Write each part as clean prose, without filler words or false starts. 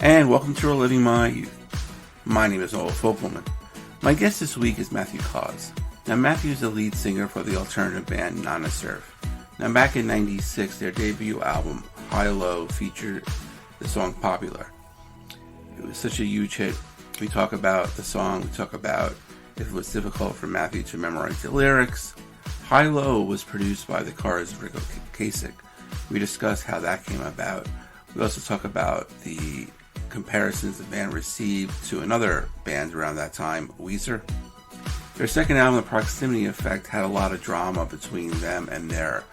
And welcome to Reliving My Youth. My name is Noel. My guest this week is Matthew Caws. Now, Matthew is the lead singer for the alternative band Nana Surf. Now, back in '96, their debut album, High Low, featured the song Popular. It was such a huge hit. We talk about the song, we talk about if it was difficult for Matthew to memorize the lyrics. High Low was produced by the Cars' Ocasek. We discuss how that came about. We also talk about the comparisons the band received to another band around that time, Weezer. Their second album, The Proximity Effect, had a lot of drama between them and their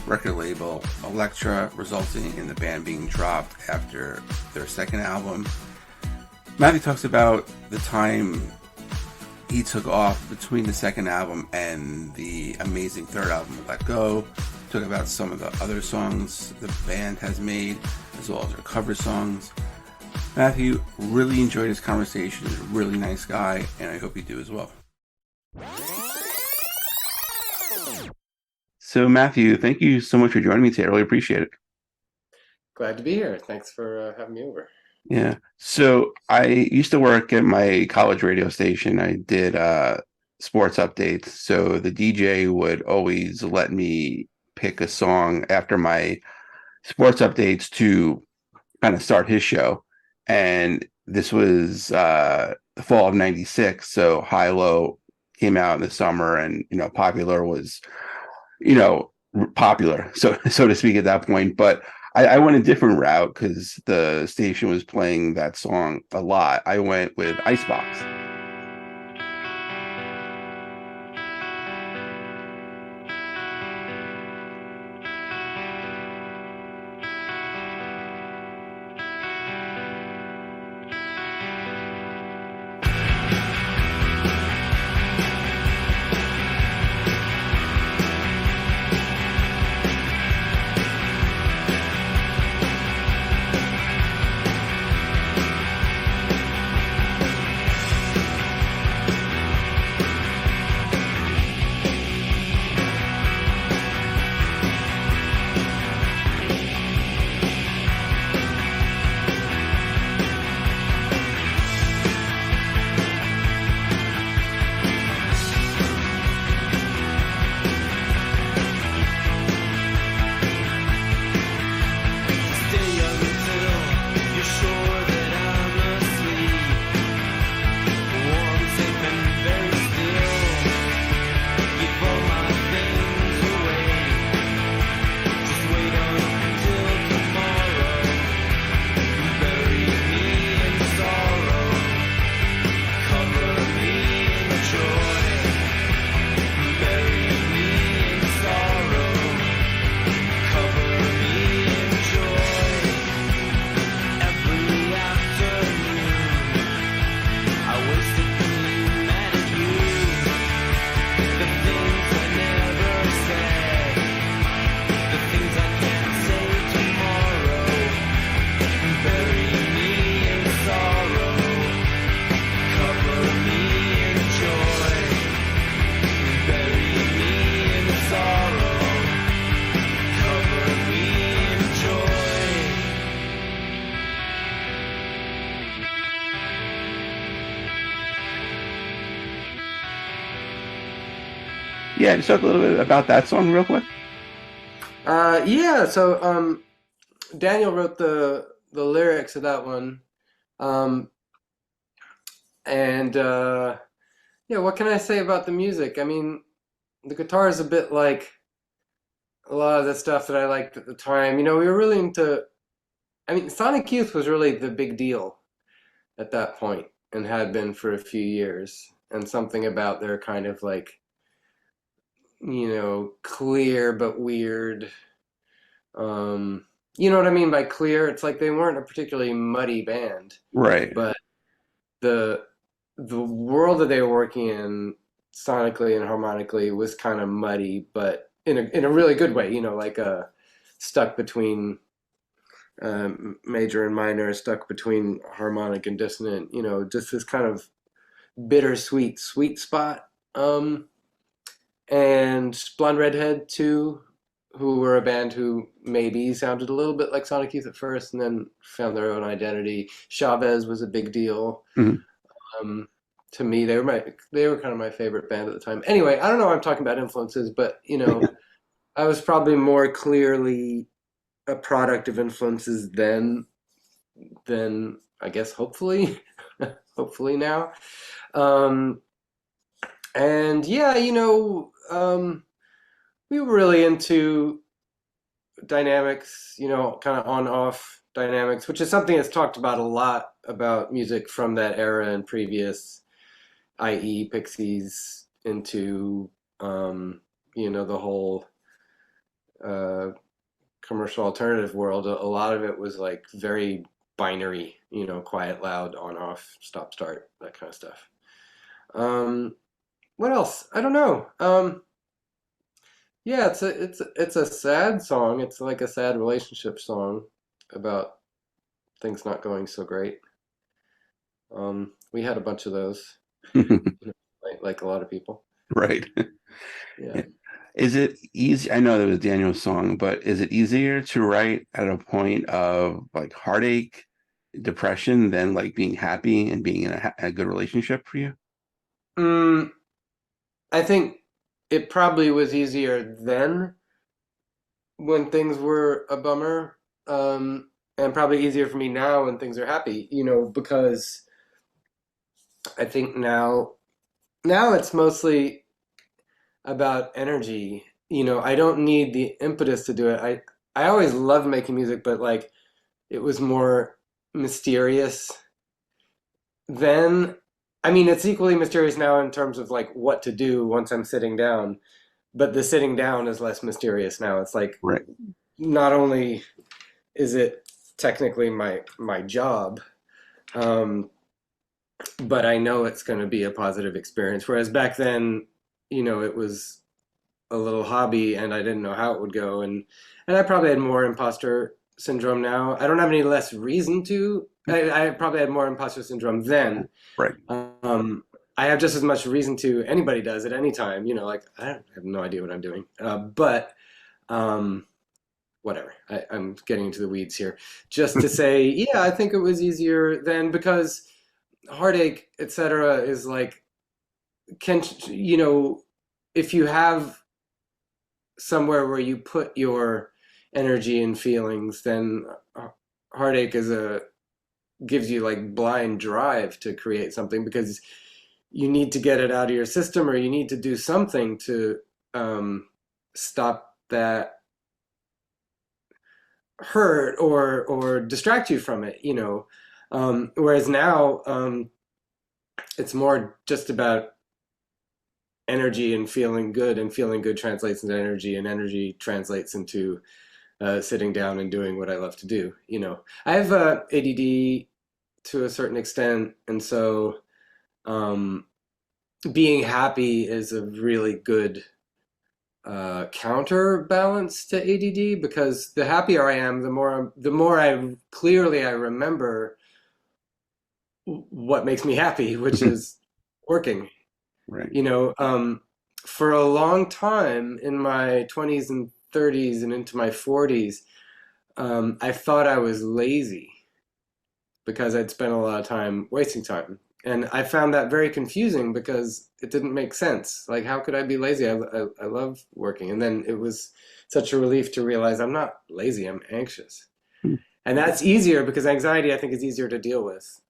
record label, Elektra, resulting in the band being dropped after their second album. Matthew talks about the time he took off between the second album and the amazing third album, Let Go. Talk about some of the other songs the band has made, as well as their cover songs. Matthew, really enjoyed his conversation. He's a really nice guy, and I hope you do as well. So, Matthew, thank you so much for joining me today. I really appreciate it. Glad to be here. Thanks for having me over. Yeah. So, I used to work at my college radio station. I did sports updates. So, the DJ would always let me pick a song after my sports updates to kind of start his show. And this was the fall of '96. So High Low came out in the summer, and Popular was, popular, so to speak, at that point. But I went a different route because the station was playing that song a lot. I went with Icebox. Yeah, just talk a little bit about that song real quick. So Daniel wrote the lyrics of that one. Um, and Yeah, what can I say about the music? I mean, the guitar is a bit like a lot of the stuff that I liked at the time. We were really into, I mean, Sonic Youth was really the big deal at that point and had been for a few years. And something about their kind of like, clear but weird. You know what I mean by clear? It's like they weren't a particularly muddy band, Right. but the the world that they were working in sonically and harmonically was kind of muddy, but in a really good way. Like stuck between major and minor, stuck between harmonic and dissonant. Just this kind of bittersweet sweet spot. And Blonde Redhead too. who were a band who maybe sounded a little bit like Sonic Youth at first, and then found their own identity. Chavez was a big deal. Mhm. Um, to me, they were kind of my favorite band at the time. Anyway, I don't know why I'm talking about influences, but I was probably more clearly a product of influences then than I guess hopefully hopefully now. Um, and yeah, we were really into dynamics, kind of on off dynamics, which is something that's talked about a lot about music from that era and previous, i.e., Pixies into the whole uh, commercial alternative world. A lot of it was like very binary, quiet, loud, on off, stop, start, that kind of stuff. Um, what else? I don't know. Yeah, it's a sad song. It's like a sad relationship song about things not going so great. We had a bunch of those, like a lot of people. Right. Yeah. Yeah. Is it easy? I know that was Daniel's song, but is it easier to write at a point of like heartache, depression than like being happy and being in a good relationship for you? Mm, I think it probably was easier then when things were a bummer, and probably easier for me now when things are happy. Because I think now it's mostly about energy. I don't need the impetus to do it. I always loved making music, but like it was more mysterious then. I mean, it's equally mysterious now in terms of like what to do once I'm sitting down, but the sitting down is less mysterious now. It's like Right. not only is it technically my job, um, but I know it's going to be a positive experience. Whereas back then, it was a little hobby and I didn't know how it would go, and I probably had more imposter syndrome now. I don't have any less reason to. I probably had more imposter syndrome then. Right. Um, I have just as much reason to. Anybody does at any time. Like I have no idea what I'm doing. But um, whatever. I'm getting into the weeds here. Just to say, yeah, I think it was easier then because heartache, etc., is like can if you have somewhere where you put your energy and feelings, then heartache gives you like blind drive to create something because you need to get it out of your system or you need to do something to stop that hurt or distract you from it. Whereas now it's more just about energy and feeling good translates into energy, and energy translates into sitting down and doing what I love to do. I have ADD to a certain extent, and so um, being happy is a really good counterbalance to ADD because the happier I am, the more I clearly I remember what makes me happy, which is working. Right. For a long time in my 20s and 30s and into my 40s, I thought I was lazy because I'd spent a lot of time wasting time. And I found that very confusing because it didn't make sense. Like, how could I be lazy? I love working. And then it was such a relief to realize I'm not lazy, I'm anxious. And that's easier because anxiety, I think, is easier to deal with.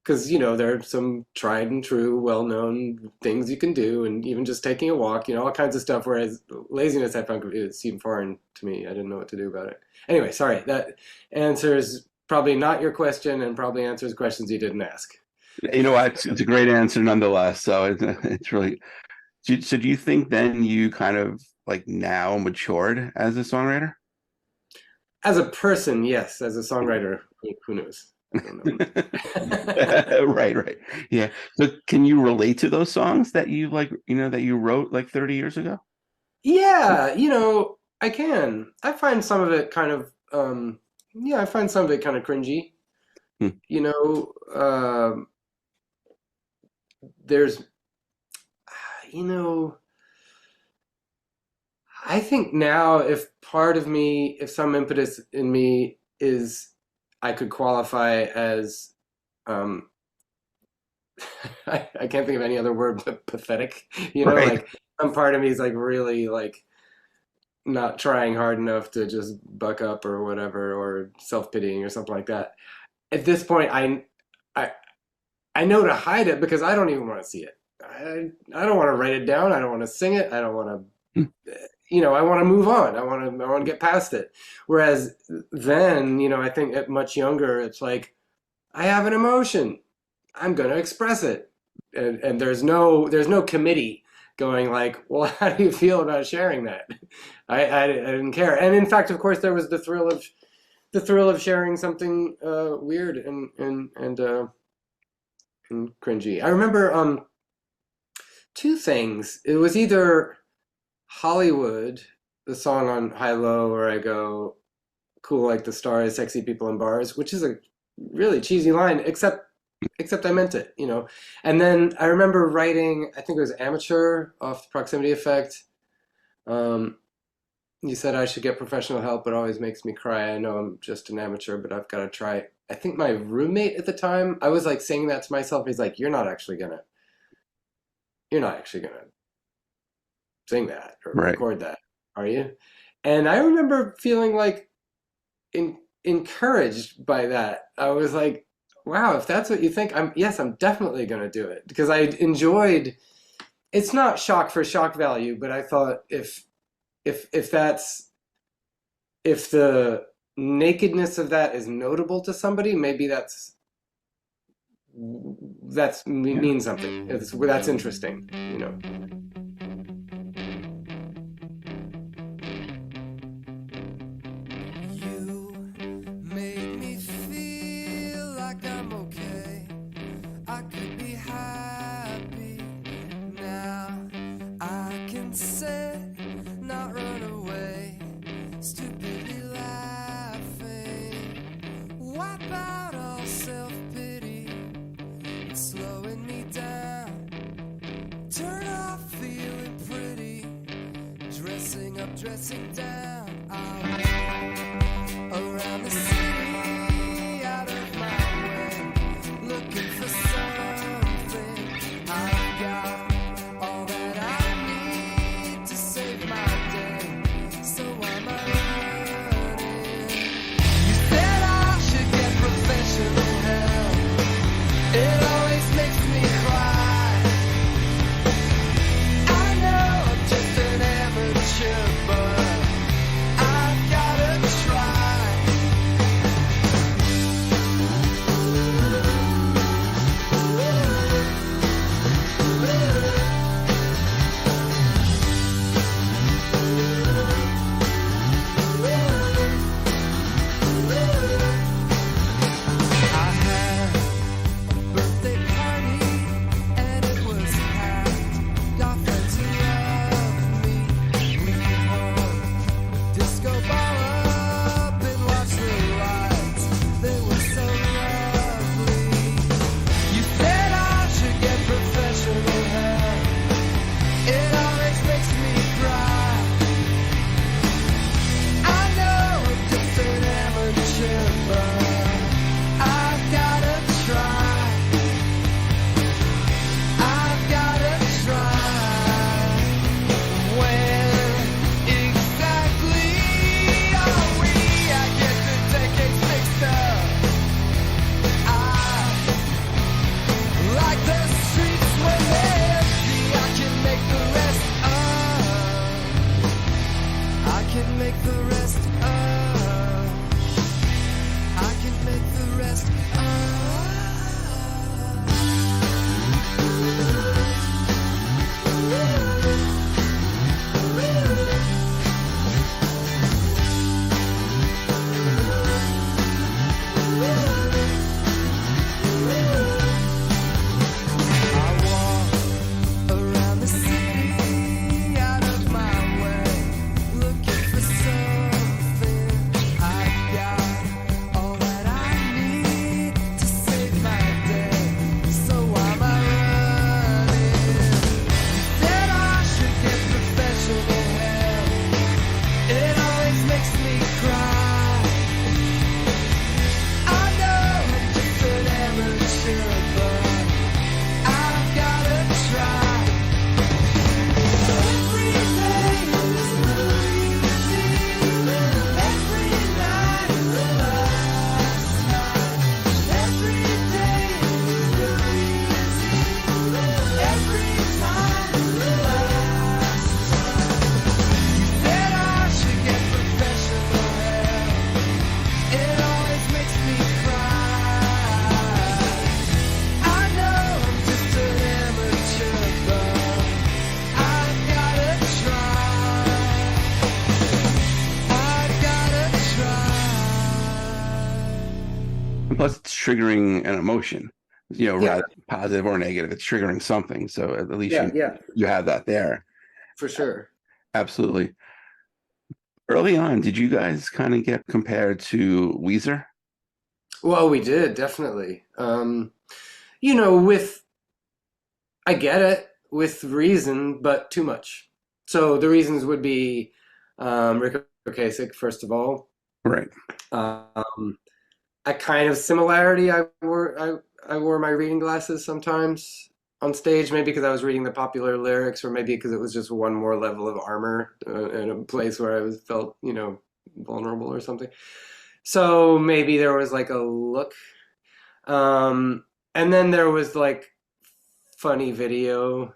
Because, there are some tried and true, well known things you can do, and even just taking a walk, all kinds of stuff. Whereas laziness, I found it seemed foreign to me. I didn't know what to do about it. Anyway, sorry. That answers probably not your question and probably answers questions you didn't ask. You know what? It's a great answer nonetheless. So it's really. So do you think then you kind of like now matured as a songwriter? As a person, yes. As a songwriter, who knows? I don't know. Right, right. Yeah. So can you relate to those songs that you like, that you wrote like 30 years ago? Yeah, I can. I find some of it kind of, yeah, I find some of it kind of cringy. Hmm. There's, you know, I think now, if part of me, if some impetus in me is, I could qualify as, um, I can't think of any other word but pathetic. Right. Like some part of me is like really like not trying hard enough to just buck up or whatever, or self-pitying or something like that. At this point, I, I know to hide it because I don't even want to see it. I don't want to write it down. I don't want to sing it. I don't want to, I want to move on. I want to get past it. Whereas then, I think at much younger, it's like, I have an emotion. I'm going to express it. And there's no committee going like, well, how do you feel about sharing that? I didn't care. And in fact, of course, there was the thrill of sharing something weird and cringy. I remember two things. It was either Hollywood, the song on High Low, where I go, cool like the stars, sexy people in bars, which is a really cheesy line, except I meant it. And then I remember writing, I think it was Amateur off Proximity Effect. You said I should get professional help. It always makes me cry. I know I'm just an amateur, but I've got to try. I think my roommate at the time, I was like saying that to myself. He's like, you're not actually gonna sing that or Right. record that, are you? And I remember feeling like encouraged by that. I was like, wow, if that's what you think, I'm definitely gonna do it, because I enjoyed. It's not shock for shock value, but I thought if the nakedness of that is notable to somebody, maybe that's means something. That's interesting, You made me feel like I'm okay. I could be happy now. I can say, not run away, stupidly laughing. Wipe out all self-pity. It's slowing me down. Turn off feeling pretty. Dressing up, dressing down. I'll walk around the city out of my way, looking for something. I've got all that I need to save my day, so I'm running. You said I should get professional help. It always makes me cry. I know I'm just an amateur, but And plus, it's triggering an emotion, Yeah, rather positive or negative. It's triggering something. So at least yeah, yeah, you have that there. for sure. Absolutely. Early on, did you guys kind of get compared to Weezer? Well, we did definitely. With I get it with reason, but too much. So the reasons would be Rick Ocasek, first of all. Right. Um, a kind of similarity. I wore my reading glasses sometimes on stage, maybe because I was reading the popular lyrics, or maybe because it was just one more level of armor in a place where I was felt vulnerable or something. So maybe there was like a look, and then there was like funny video,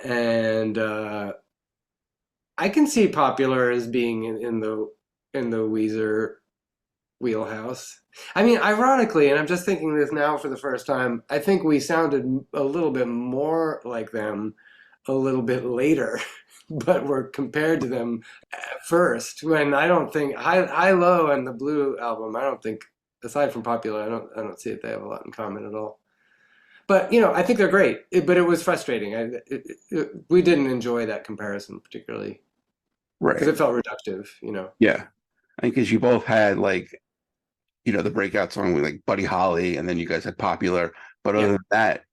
and I can see popular as being in the Weezer wheelhouse. I mean, ironically, and I'm just thinking this now for the first time, I think we sounded a little bit more like them a little bit later, but were compared to them at first. When I don't think High Low and the Blue album, I don't think, aside from popular, I don't see if they have a lot in common at all. But I think they're great. But it was frustrating. We didn't enjoy that comparison particularly because Right. it felt reductive. Yeah. I think because you both had like, the breakout song with like Buddy Holly, and then you guys had Popular. But other Yeah, than that,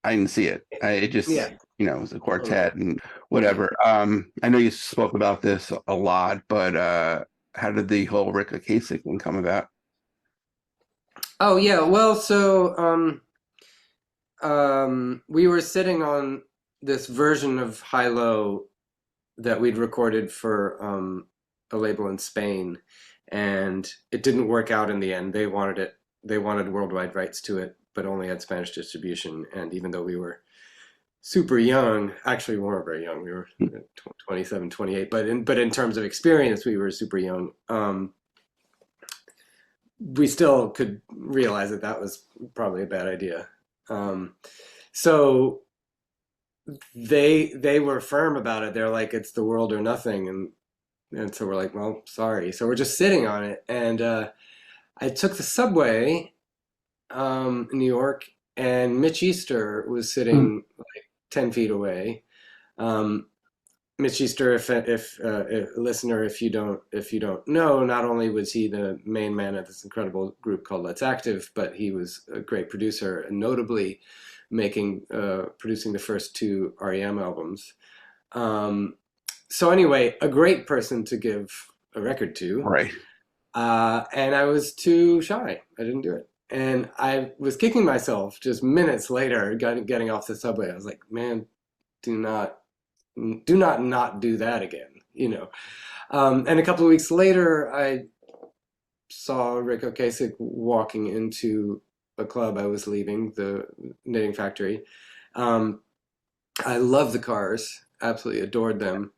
I didn't see it. It just, yeah, it was a totally. quartet and whatever. I know you spoke about this a lot, but how did the whole Rick Ocasek thing come about? Oh yeah. Well, so we were sitting on this version of High Low that we'd recorded for a label in Spain, and it didn't work out in the end. They wanted it. They wanted worldwide rights to it, but only had Spanish distribution. And even though we were super young, actually we weren't very young. We were 27, 28, but in terms of experience, we were super young. We still could realize that that was probably a bad idea. Um, so they were firm about it. They're like, it's the world or nothing, and so we're like, well, sorry. So we're just sitting on it, and I took the subway in New York, and Mitch Easter was Hmm. sitting like 10 feet away. Um, Mitch Easter, if listener, if you don't know, not only was he the main man of this incredible group called Let's Active, but he was a great producer, and notably producing the first two REM albums. Um, so anyway, a great person to give a record to, Right. and I was too shy. I didn't do it, and I was kicking myself just minutes later, getting off the subway. I was like, man, do not not do that again. And a couple of weeks later, I saw Rick Ocasek walking into a club I was leaving, the Knitting Factory. Um, I love the Cars, absolutely adored them.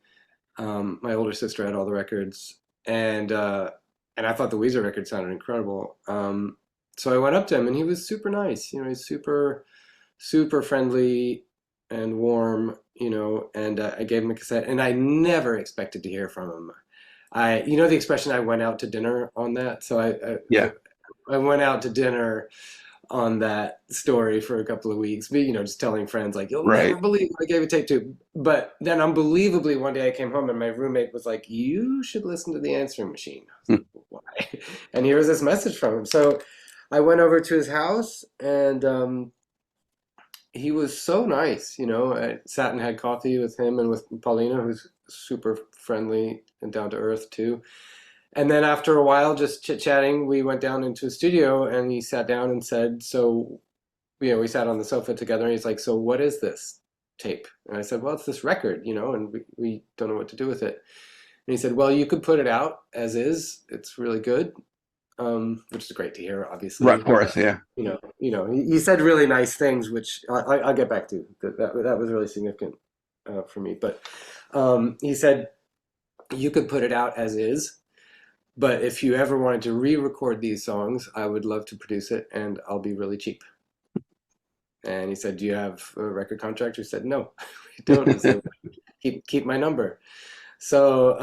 My older sister had all the records, and I thought the Weezer record sounded incredible. So I went up to him, and he was super nice. He's super, super friendly and warm. And I gave him a cassette, and I never expected to hear from him. The expression, I went out to dinner on that. So Yeah. I went out to dinner on that story for a couple of weeks, but just telling friends like, you'll never Right. believe what I gave a tape to. But then unbelievably, one day I came home and my roommate was like, you should listen to The Answering Machine. I was Hmm. like, why? And here was this message from him. So I went over to his house, and he was so nice. I sat and had coffee with him and with Paulina, who's super friendly and down to earth too. And then after a while, just chit chatting, we went down into a studio, and he sat down and said, so, we sat on the sofa together, and he's like, so what is this tape? And I said, well, it's this record, and we don't know what to do with it. And he said, well, you could put it out as is. It's really good, which is great to hear, Right. Of obviously. course. Yeah. He said really nice things, which I'll get back to. That was really significant for me. But he said, you could put it out as is. But if you ever wanted to re-record these songs, I would love to produce it, and I'll be really cheap. And he said, do you have a record contract? We said, no, we don't. He said, keep my number. So,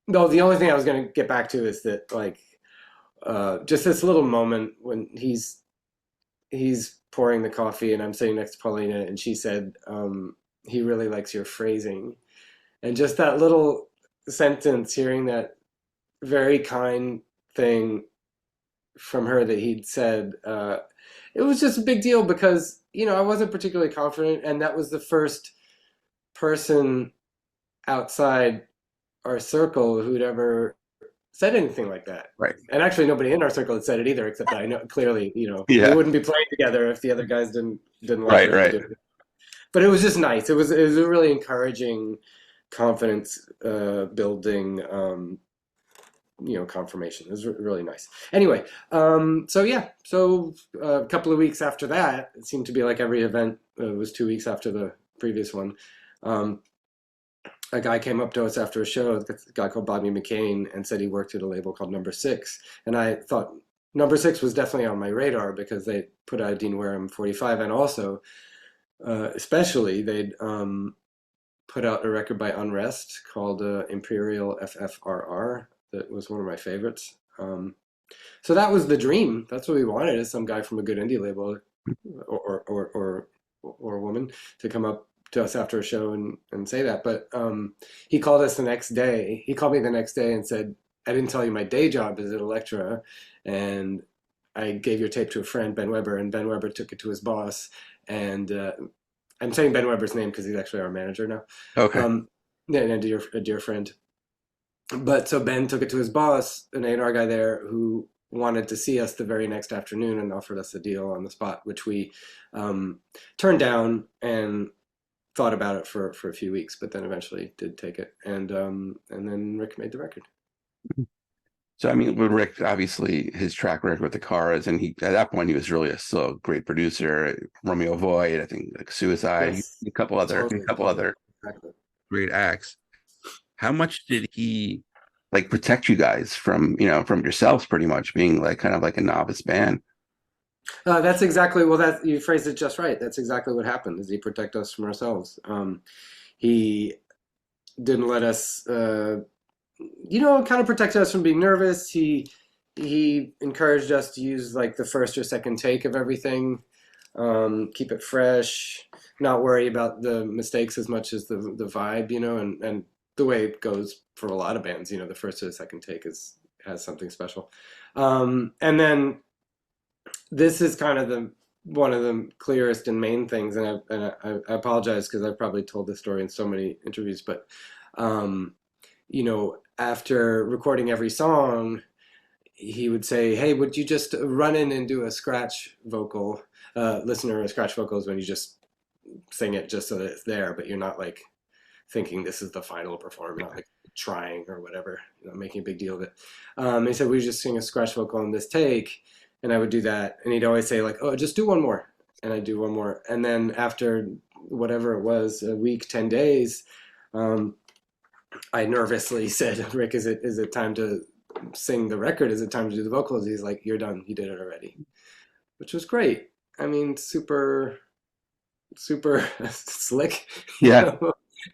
no, the only thing I was going to get back to is that, like, just this little moment when he's pouring the coffee and I'm sitting next to Paulina and she said, he really likes your phrasing. And just that little sentence, hearing that very kind thing from her that he'd said, it was just a big deal because, I wasn't particularly confident. And that was the first person outside our circle who'd ever said anything like that. Right. And actually nobody in our circle had said it either, except I know clearly, Yeah. we wouldn't be playing together if the other guys didn't like Right, us right. to do it. But it was just nice. It was a really encouraging, confidence building confirmation. It was really nice. Anyway, so a couple of weeks after that, it seemed to be like every event was 2 weeks after the previous one. A guy came up to us after a show, a guy called Bobby McCain, and said he worked at a label called Number Six. And I thought Number Six was definitely on my radar because they put out a Dean Wareham 45, and also, especially, they'd put out a record by Unrest called Imperial FFRR. That was one of my favorites. So that was the dream. That's what we wanted, is some guy from a good indie label or woman to come up to us after a show and say that. But he called us the next day. He called me the next day and said, I didn't tell you my day job is at Elektra, and I gave your tape to a friend, Ben Weber, and Ben Weber took it to his boss. And I'm saying Ben Weber's name because he's actually our manager now. Okay. And a dear friend. But so Ben took it to his boss, an A&R guy there, who wanted to see us the very next afternoon and offered us a deal on the spot, which we turned down and thought about it for a few weeks, but then eventually did take it. And then Rick made the record. So, I mean, with Rick, obviously his track record with the Cars, and at that point he was really a great producer. Romeo Void, I think, like Suicide, Yes, a couple other exactly. great acts. How much did he protect you guys from yourselves, pretty much being kind of like a novice band? That's exactly, that you phrased it just right. That's exactly what happened, is he protect us from ourselves. He didn't let us, kind of protected us from being nervous. He encouraged us to use the first or second take of everything, keep it fresh, not worry about the mistakes as much as the vibe, and the way it goes for a lot of bands, the first or the second take has something special. And then this is kind of one of the clearest and main things, and I apologize because I've probably told this story in so many interviews, but after recording every song, he would say, "Hey, would you just run in and do a scratch vocal? Listener, a scratch vocal is when you just sing it just so that it's there, but you're not thinking this is the final performance, not trying or whatever, making a big deal of it." He said, "We just sing a scratch vocal on this take." And I would do that. And he'd always say "Oh, just do one more." And I'd do one more. And then after whatever it was, a week, 10 days, I nervously said, "Rick, is it time to sing the record? Is it time to do the vocals?" He's like, "You're done. You did it already." Which was great. I mean, super, super slick. Yeah.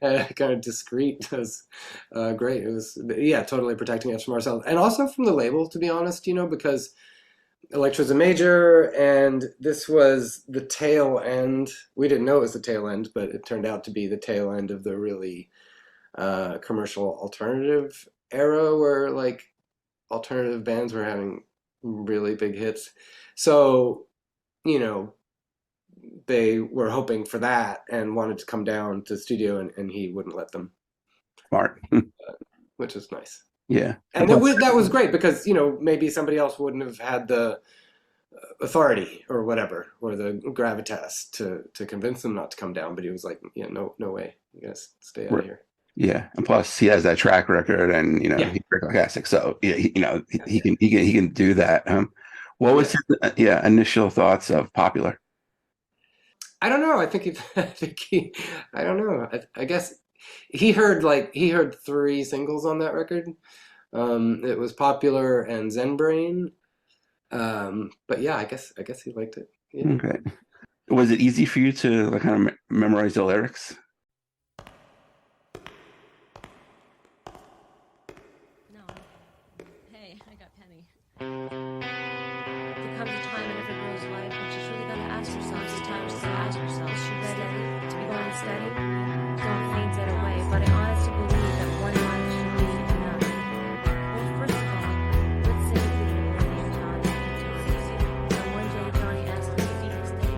Kind of discreet. It was great. It was, totally protecting us from ourselves. And also from the label, to be honest, because Elektra's a major, and this was the tail end. We didn't know it was the tail end, but it turned out to be the tail end of the really commercial alternative era, where alternative bands were having really big hits. So, they were hoping for that and wanted to come down to the studio, and he wouldn't let them. Smart. Which is nice. Yeah. And that was great because, maybe somebody else wouldn't have had the authority or whatever, or the gravitas to convince them not to come down. But he was like, "Yeah, no way. You guys stay out of here." Yeah. And plus he has that track record, and, he's Ocasek. So, he can do that. What was his initial thoughts of Popular? I don't know. I don't know. I guess he heard 3 singles on that record. It was Popular and Zen Brain. But yeah, I guess he liked it. Yeah. Okay. Was it easy for you to kind of memorize the lyrics? No. Hey, I got Penny. comes a time in every girl's life when she's really got to ask herself, sometimes to ask herself, is she ready to be going steady? Don't faint it away, but I honestly believe that one night should be enough. Well, first of all, let's say that we were named Johnny and one day Johnny asked me if he could stay.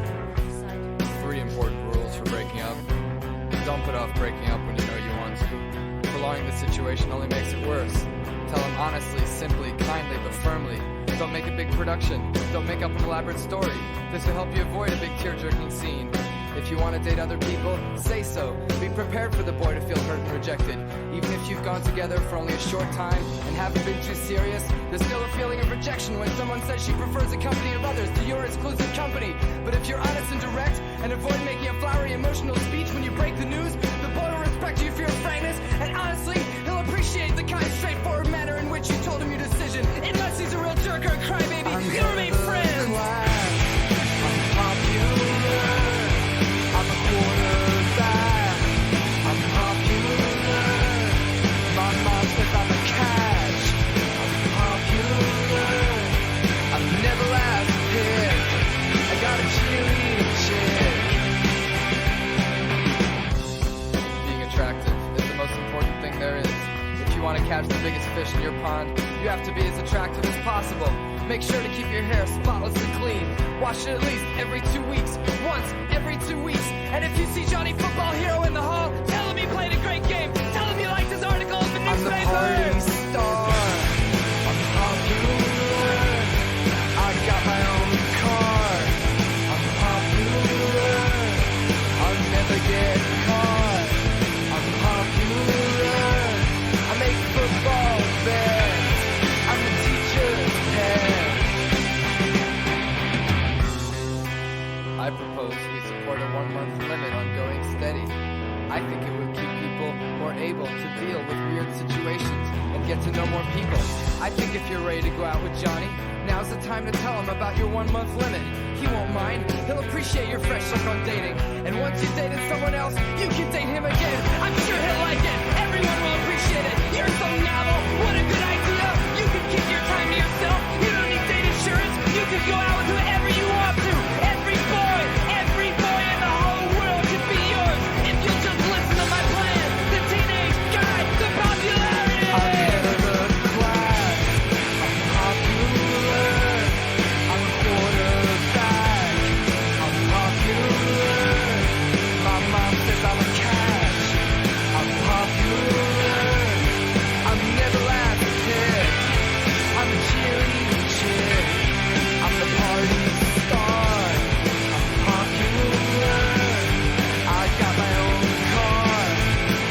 Johnny decided to 3 important rules for breaking up. Don't put off breaking up when you know you want to. Prolonging the situation only makes it worse. Tell him honestly, simply, kindly, but firmly. Don't make a big production. Don't make up an elaborate story. This will help you avoid a big tear-jerking scene. If you want to date other people, say so. Be prepared for the boy to feel hurt and rejected. Even if you've gone together for only a short time and haven't been too serious, there's still a feeling of rejection when someone says she prefers the company of others to your exclusive company. But if you're honest and direct and avoid making a flowery emotional speech when you break the news, the boy will respect you for your frankness, and honestly, he'll appreciate the kind, straightforward manner in which you told him your decision. Unless he's a real jerk or a crybaby, you'll remain friends. I'm popular. I'm a quarterback. I'm popular. My mom says I'm a catch. I'm popular. I'm never last picked. I got a cheerleading chick. Being attractive is the most important thing there is. If you want to catch the biggest fish in your pond, you have to be as attractive as possible. Make sure to keep your hair spotless and clean. Wash it at least every 2 weeks. Once every 2 weeks. And if you see Johnny Football Hero in the hall, tell him he played a great game. Tell him you liked his article in the newspaper. I'm the party star. I'm popular. I got my own car. I'm popular. I'll never get caught. I'm popular. I make football bets. I'm the teacher's pet. I propose we support a 1-month limit on going steady. I think it would keep people more able to deal with weird situations and get to know more people. I think if you're ready to go out with Johnny, now's the time to tell him about your 1-month limit. He won't mind. He'll appreciate your fresh look on dating. And once you've dated someone else, you can date him again. I'm sure he'll like it. Everyone will appreciate it. You're so novel. What a good idea. You can keep your time to yourself. You don't need date insurance. You can go out with whoever you want to. Every boy in the whole world can be yours. If you'll just listen to my plan. The teenage guide to popularity. I'm head of the class. I'm popular. I'm a quarterback. I'm popular. My mom says I'm a catch. I'm popular. I'm never last picked. I'm a cheerleading chick. I'm the party star. I'm popular. I got my own car.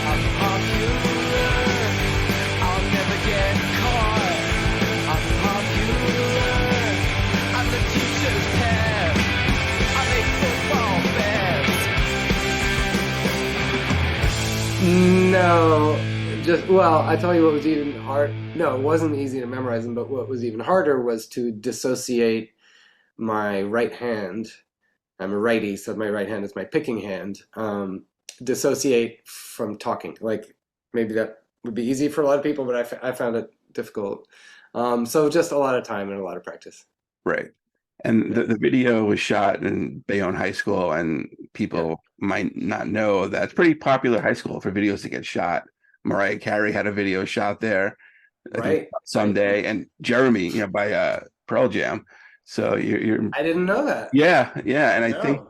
I'm popular. I'll never get caught. I'm popular. I'm the teacher's pet. I make football bets. No, I tell you what was even hard. No, it wasn't easy to memorize them, but what was even harder was to dissociate my right hand. I'm a righty, so my right hand is my picking hand. Dissociate from talking. Like, maybe that would be easy for a lot of people, but I found it difficult. So just a lot of time and a lot of practice. Right. And the video was shot in Bayonne High School, and people might not know that it's pretty popular high school for videos to get shot. Mariah Carey had a video shot there, I think, someday, and Jeremy, by Pearl Jam. So you're I didn't know that. Yeah, and I think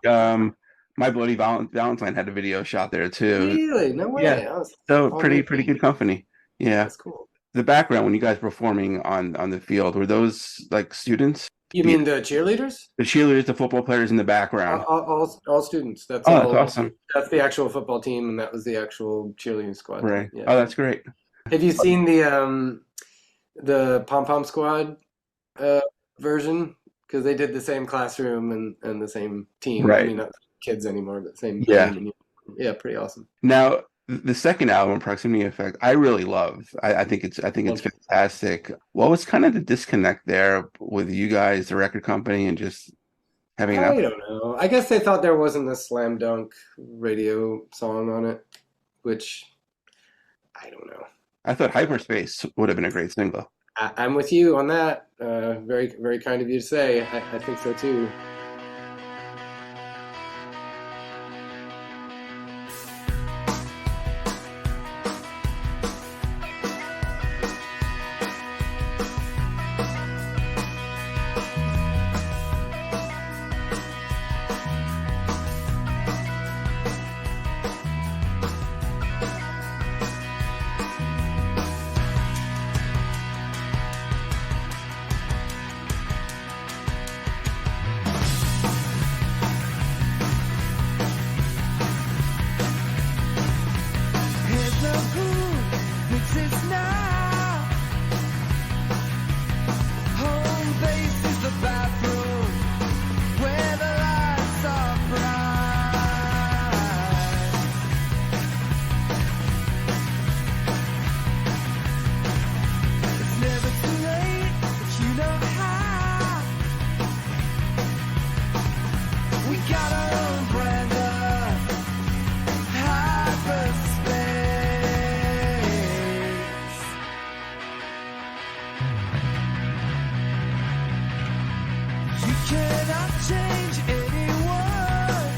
My Bloody Valentine had a video shot there too. Really? No way. Yeah. So pretty good company. Yeah. That's cool. The background when you guys were performing on the field, were those like students? You mean the cheerleaders? The cheerleaders, the football players in the background. All students. That's That's awesome. That's the actual football team, and that was the actual cheerleading squad. Right. Yeah. Oh, that's great. Have you seen the Pom Pom Squad version? Because they did the same classroom and the same team. Right. I mean, not kids anymore, but same Yeah. team. Yeah, pretty awesome. Now, the second album, Proximity Effect, I really love. I think it's fantastic. What was kind of the disconnect there with you guys, the record company, and just having I don't know. I guess they thought there wasn't a slam dunk radio song on it, which I don't know. I thought Hyperspace would have been a great single. I'm with you on that. Very, very kind of you to say. I think so too. Here's the food, fixes now. Home base is the bathroom where the lights are bright. It's never too late if you know how. We got our own brand of hyperspace. You cannot change anyone.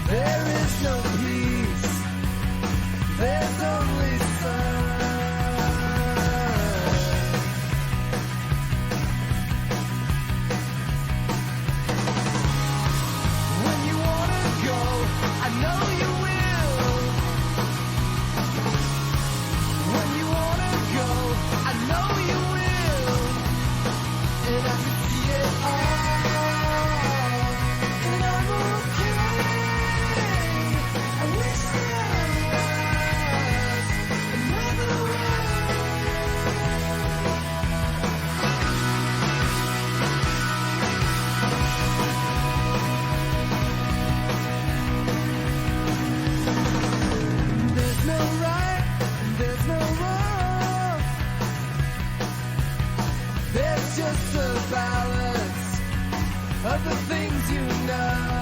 There is no peace. There's only sun. When you wanna go, I know you will. When you wanna go, I know you will. And I can see it all. And I'm okay. I wish there was another way. There's no right, there's no wrong. There's just a balance of the things you know.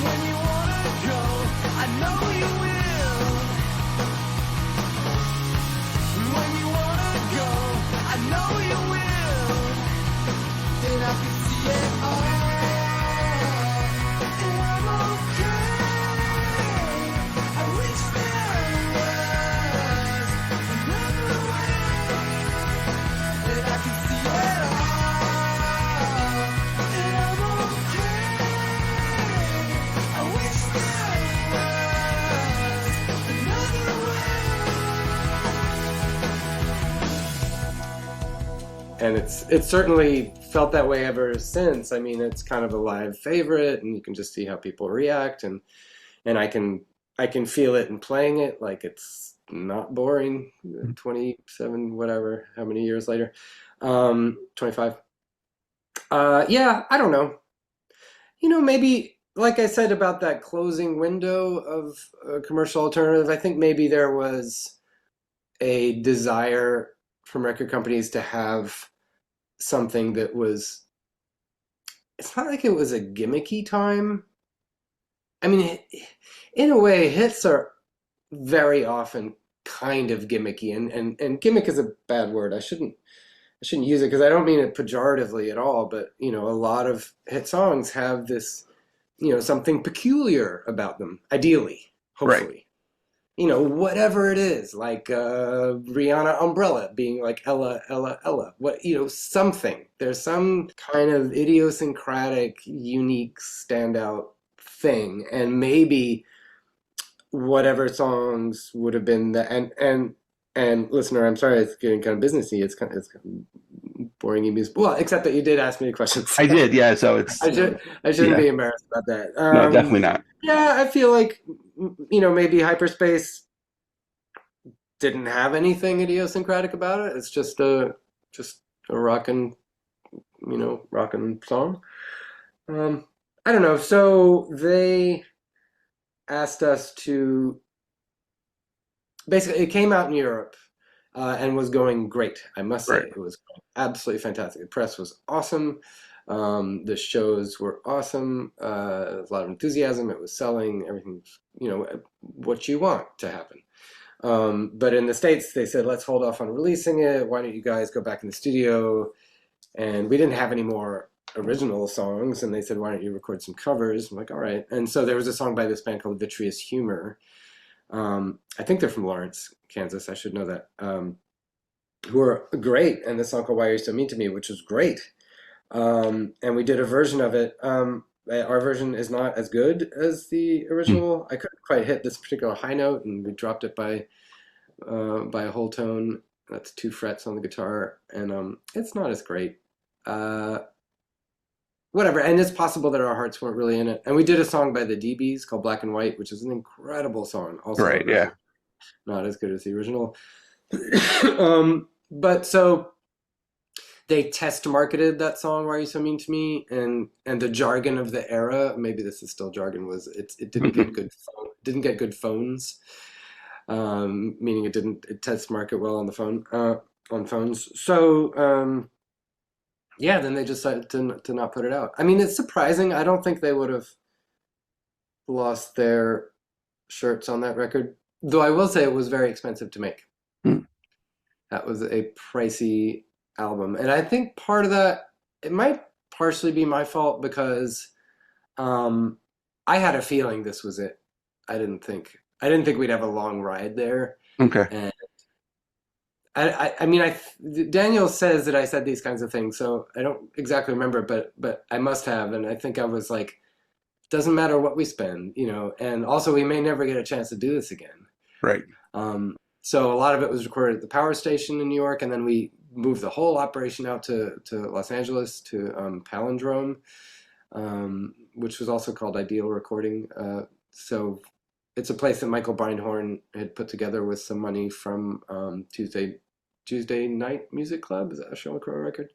When you wanna go, I know you will. When you wanna go, I know you will. And I can see it all. And I'm okay. I wish there was another way. And I can see it all. And I'm okay. I wish there was another way. And it's certainly felt that way ever since. I mean, it's kind of a live favorite, and you can just see how people react, and I can feel it in playing it. Like, it's not boring. 27, whatever, how many years later? 25. Yeah, I don't know. Maybe, like I said about that closing window of commercial alternative, I think maybe there was a desire from record companies to have something that was, it's not like it was a gimmicky time. I mean, in a way, hits are very often kind of gimmicky, and gimmick is a bad word. I shouldn't use it because I don't mean it pejoratively at all, but a lot of hit songs have this, something peculiar about them, ideally, hopefully. Right. Whatever it is, like Rihanna Umbrella being like Ella, Ella, Ella. Something. There's some kind of idiosyncratic, unique, standout thing, and maybe whatever songs would have been that. And listener, I'm sorry, it's getting kind of businessy. It's kind of boring you music. Well, except that you did ask me the questions. I did, yeah. So it's I shouldn't be embarrassed about that. no, definitely not. Yeah, I feel like maybe Hyperspace didn't have anything idiosyncratic about it. It's just a rockin' song. I don't know. So they asked us to, basically, it came out in Europe and was going great. I must say, Right. It was absolutely fantastic. The press was awesome. The shows were awesome. There was a lot of enthusiasm. It was selling everything, what you want to happen. But in the States, they said, let's hold off on releasing it. Why don't you guys go back in the studio? And we didn't have any more original songs. And they said, why don't you record some covers? I'm like, all right. And so there was a song by this band called Vitreous Humor. I think they're from Lawrence, Kansas. I should know that. Who are great. And the song called Why Are You So Mean to Me, which was great. And we did a version of it. Our version is not as good as the original. I couldn't quite hit this particular high note, and we dropped it by a whole tone. That's 2 frets on the guitar, and it's not as great. Whatever, and it's possible that our hearts weren't really in it. And we did a song by the DBs called Black and White, which is an incredible song. Also, Right, yeah. Not as good as the original. But so they test marketed that song, Why Are You So Mean to Me? And the jargon of the era, maybe this is still jargon, was it didn't get good phones. Meaning it test market well on the phone, on phones. So, yeah, then they decided to not put it out. I mean, it's surprising. I don't think they would have lost their shirts on that record. Though I will say it was very expensive to make. That was a pricey album. And I think part of that, it might partially be my fault because I had a feeling this was it. I didn't think we'd have a long ride there. Okay. And I mean, Daniel says that I said these kinds of things, so I don't exactly remember, but I must have. And I think I was like, doesn't matter what we spend, and also we may never get a chance to do this again. Right. So a lot of it was recorded at the power station in New York, and then we moved the whole operation out to Los Angeles, to Palindrome, which was also called Ideal Recording. So it's a place that Michael Beinhorn had put together with some money from Tuesday Night Music Club. Is that a Sheryl Crow record?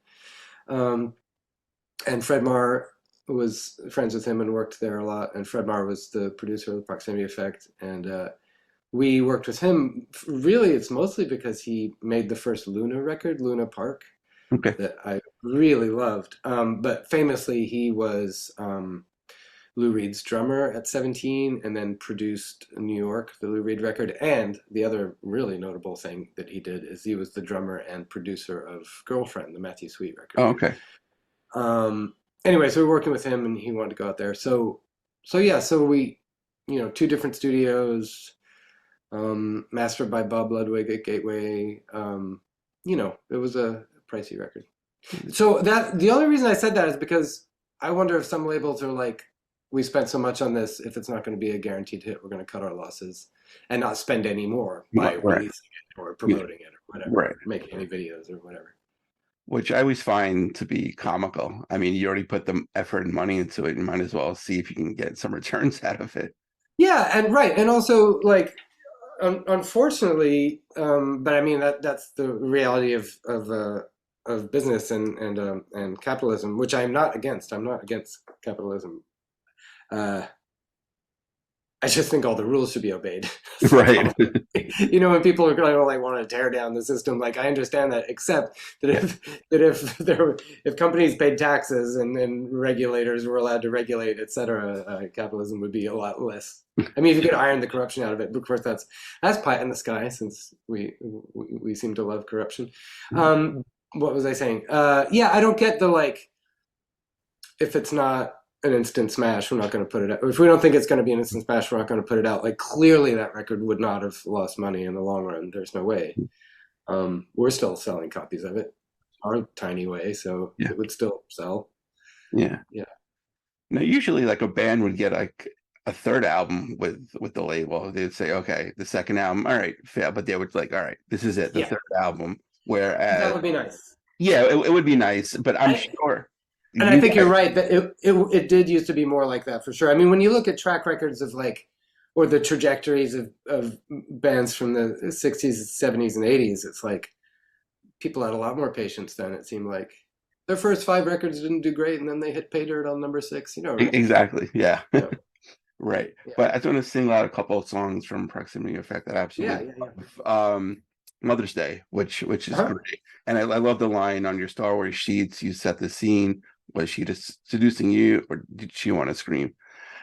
And Fred Marr was friends with him and worked there a lot. And Fred Marr was the producer of the Proximity Effect. And we worked with him. Really, it's mostly because he made the first Luna record, Luna Park, that I really loved. But famously, he was Lou Reed's drummer at 17, and then produced New York, the Lou Reed record. And the other really notable thing that he did is he was the drummer and producer of Girlfriend, the Matthew Sweet record. Oh, okay. Anyway, so we were working with him, and he wanted to go out there. So we, 2 different studios, mastered by Bob Ludwig at Gateway. It was a pricey record. So the only reason I said that is because I wonder if some labels are like, we spent so much on this, if it's not going to be a guaranteed hit, we're going to cut our losses and not spend any more by releasing it or promoting it or whatever, making any videos or whatever. Which I always find to be comical. I mean, you already put the effort and money into it. You might as well see if you can get some returns out of it. Yeah, and right. And also, like, unfortunately, but I mean, that's the reality of business and capitalism, which I'm not against. I'm not against capitalism. I just think all the rules should be obeyed. Right. When people are going to like want to tear down the system, like I understand that, except that if companies paid taxes and regulators were allowed to regulate, etc., capitalism would be a lot less. I mean, if you could iron the corruption out of it, but of course that's pie in the sky, since we seem to love corruption. What was I saying? Yeah, I don't get the like, if it's not an instant smash, we're not going to put it out. If we don't think it's going to be an instant smash, we're not going to put it out. Like, clearly that record would not have lost money in the long run. There's no way. We're still selling copies of it, our tiny way, so it would still sell. Yeah. Now, usually, like, a band would get like a third album with the label. They'd say, okay, the second album, all right, fail, but they would like, all right, this is it, the third album. Whereas that would be nice. Yeah, it would be nice, but I'm sure. And I think you're right that it did used to be more like that for sure. I mean, when you look at track records of like, or the trajectories of bands from the 60s, 70s, and 80s, it's like people had a lot more patience then. It seemed like their first 5 records didn't do great, and then they hit pay dirt on number 6. Exactly. Yeah. Right. Yeah. But I just want to sing out a couple of songs from Proximity Effect that I absolutely love. Mother's Day, which is great. And I love the line on your Star Wars sheets, you set the scene. Was she just seducing you, or did she want to scream?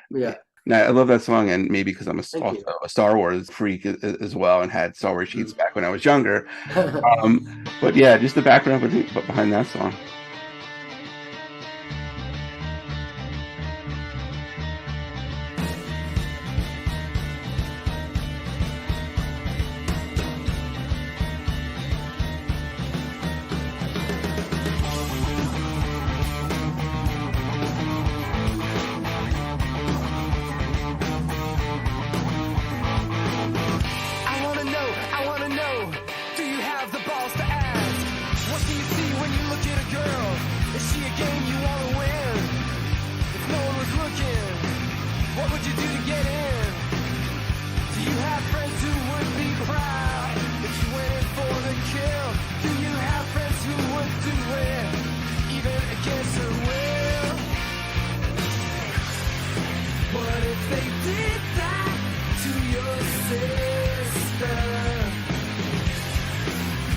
Yeah. Now, I love that song, and maybe because I'm Thank also you. a Star Wars freak as well, and had Star Wars sheets back when I was younger. But yeah, just the background behind that song. I wanna know, do you have the balls to ask? What do you see when you look at a girl? Is she a game you wanna win? If no one was looking, what would you do to get in? Do you have friends who would be proud if you went in for the kill? Do you have friends who would do it, even against her will? What if they did that to your sister?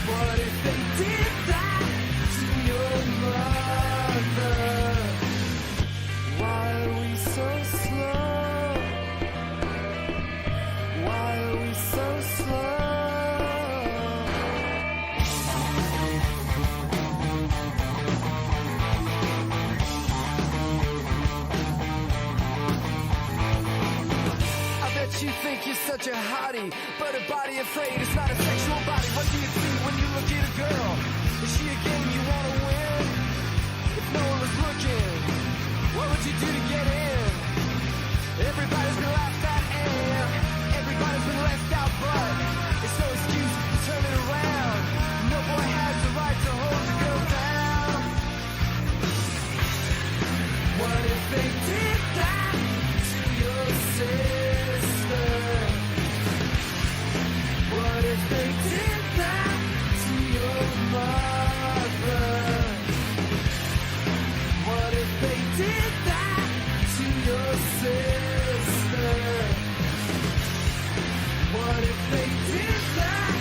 What if they did that to your mother? Why are we so slow? Why are we so slow? I bet you think you're such a hottie, but a body afraid is not a sexual body. What do you do when you look at a girl? Is she a game you wanna win? If no one was looking, what would you do to get in? Everybody's been laughed at and everybody's been left out, but it's no excuse to turn it around. No boy has the right to hold a girl down. What if they did that to your sister? What if they did that to your mother? What if they did that to your sister? What if they did that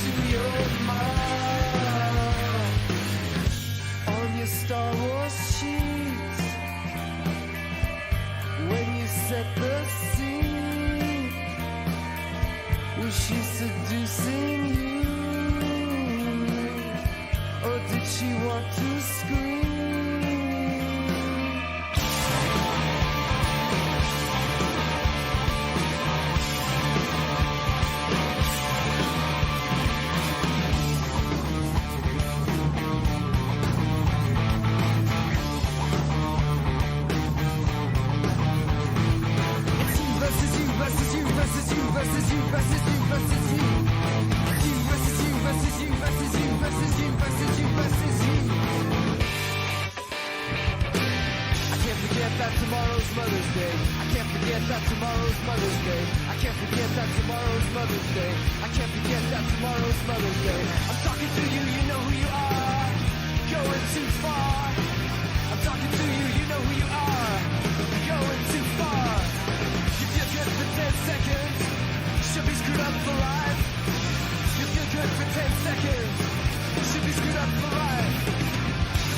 to your mom? On your Star Wars sheets, when you set the scene, was she seducing you? Or did she want to scream? It's you versus you versus you versus you versus you versus you versus you. It's you versus you versus you versus you versus you versus you versus you. I can't forget that tomorrow's Mother's Day. I can't forget that tomorrow's Mother's Day. I can't forget that tomorrow's Mother's Day. I can't forget that tomorrow's Mother's Day. I'm talking to you, you know who you are. Going too far. I'm talking to you, you know who you are. Going too far. You feel good for 10 seconds. Should be screwed up for life. You feel good for 10 seconds. Should be screwed up for life.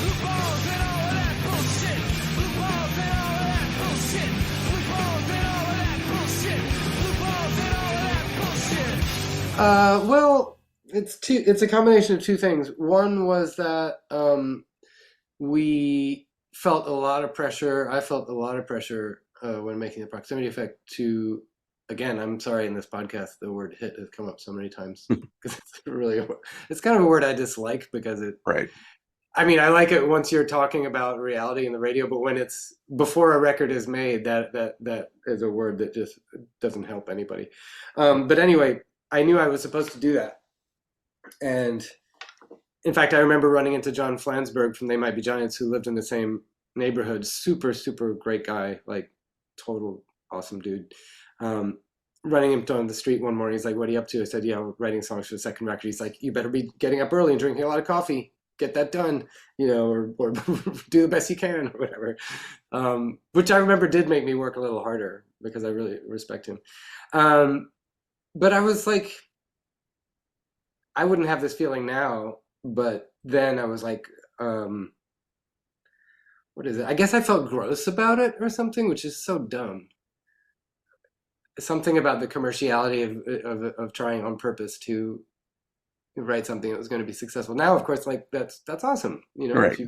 Blue balls and all of that bullshit. Blue balls and all of that bullshit. Blue balls and all of that bullshit. Blue balls and all of that bullshit. Well, it's a combination of two things. One was that we felt a lot of pressure. I felt a lot of pressure when making the proximity effect to, again, I'm sorry, in this podcast, the word hit has come up so many times because it's kind of a word I dislike because Right. I mean, I like it once you're talking about reality in the radio, but when it's before a record is made, that is a word that just doesn't help anybody. But anyway, I knew I was supposed to do that. And in fact, I remember running into John Flansburgh from They Might Be Giants, who lived in the same neighborhood. Super, super great guy, like total awesome dude. Running him down the street one morning, he's like, "What are you up to?" I said, "Yeah, I'm writing songs for the second record." He's like, "You better be getting up early and drinking a lot of coffee. Get that done, you know, or do the best you can," or whatever. Which I remember did make me work a little harder because I really respect him. But I was like, I wouldn't have this feeling now, but then I was like, what is it? I guess I felt gross about it or something, which is so dumb. Something about the commerciality of trying on purpose to write something that was going to be successful. Now, of course, like that's awesome. You know, Right. if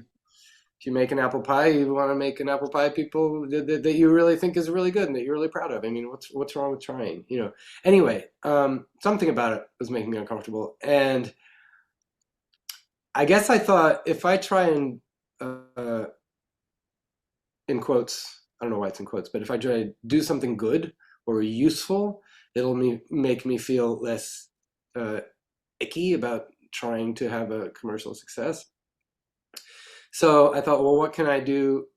you make an apple pie, you want to make an apple pie people that you really think is really good and that you're really proud of. I mean, what's wrong with trying? You know. Anyway, something about it was making me uncomfortable, and I guess I thought if I try and in quotes, I don't know why it's in quotes, but if I try to do something good or useful, it'll make me feel less icky about trying to have a commercial success. So I thought, well, what can I do?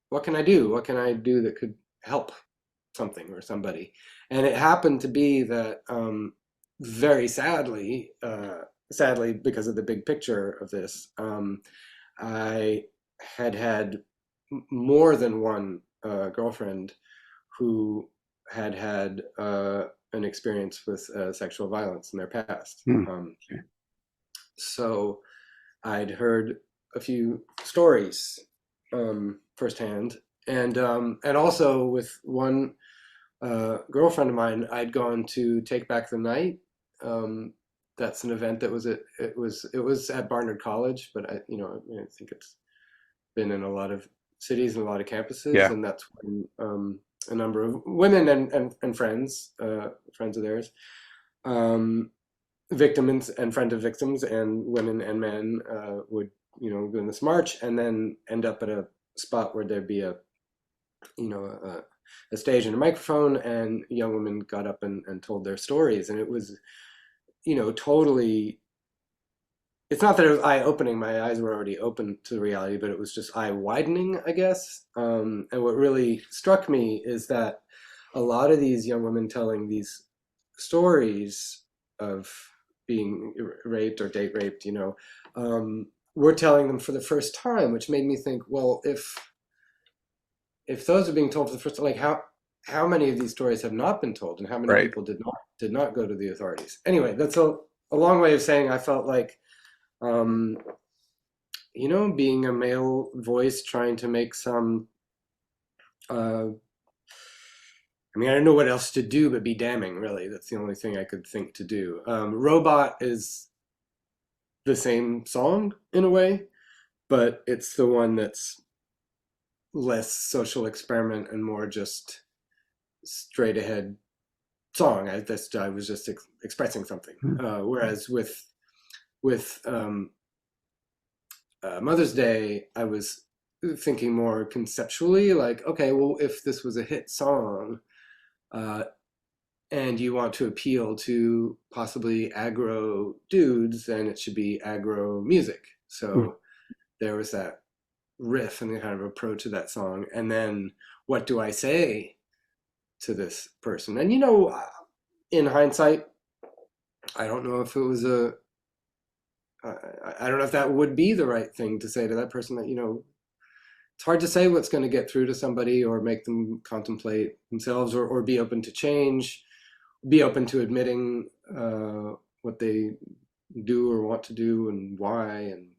What can I do? What can I do that could help something or somebody? And it happened to be that very sadly, sadly because of the big picture of this, I had more than one girlfriend who had an experience with sexual violence in their past. Okay. So I'd heard a few stories firsthand, and also with one girlfriend of mine, I'd gone to Take Back the Night. That's an event that it was at Barnard College, but I think it's been in a lot of cities and a lot of campuses, Yeah. and that's when a number of women and friends of theirs, victims and friends of victims, and women and men would go in this march and then end up at a spot where there'd be a stage and a microphone, and young women got up and told their stories, and it was totally. It's not that it was eye-opening. My eyes were already open to reality, but it was just eye-widening, I guess. And what really struck me is that a lot of these young women telling these stories of being raped or date raped, were telling them for the first time, which made me think, well, if those are being told for the first time, like how many of these stories have not been told, and how many Right. people did not go to the authorities? Anyway, that's a long way of saying I felt like, being a male voice trying to make some, I don't know what else to do but be damning, really. That's the only thing I could think to do. Robot is the same song in a way, but it's the one that's less social experiment and more just straight ahead song. I was just expressing something. Whereas with Mother's Day, I was thinking more conceptually, like, okay, well, if this was a hit song, and you want to appeal to possibly aggro dudes, then it should be aggro music. So there was that riff and the kind of approach to that song. And then what do I say to this person? And, in hindsight, I don't know if it was I don't know if that would be the right thing to say to that person. That, it's hard to say what's going to get through to somebody or make them contemplate themselves or be open to change, be open to admitting what they do or want to do and why. And,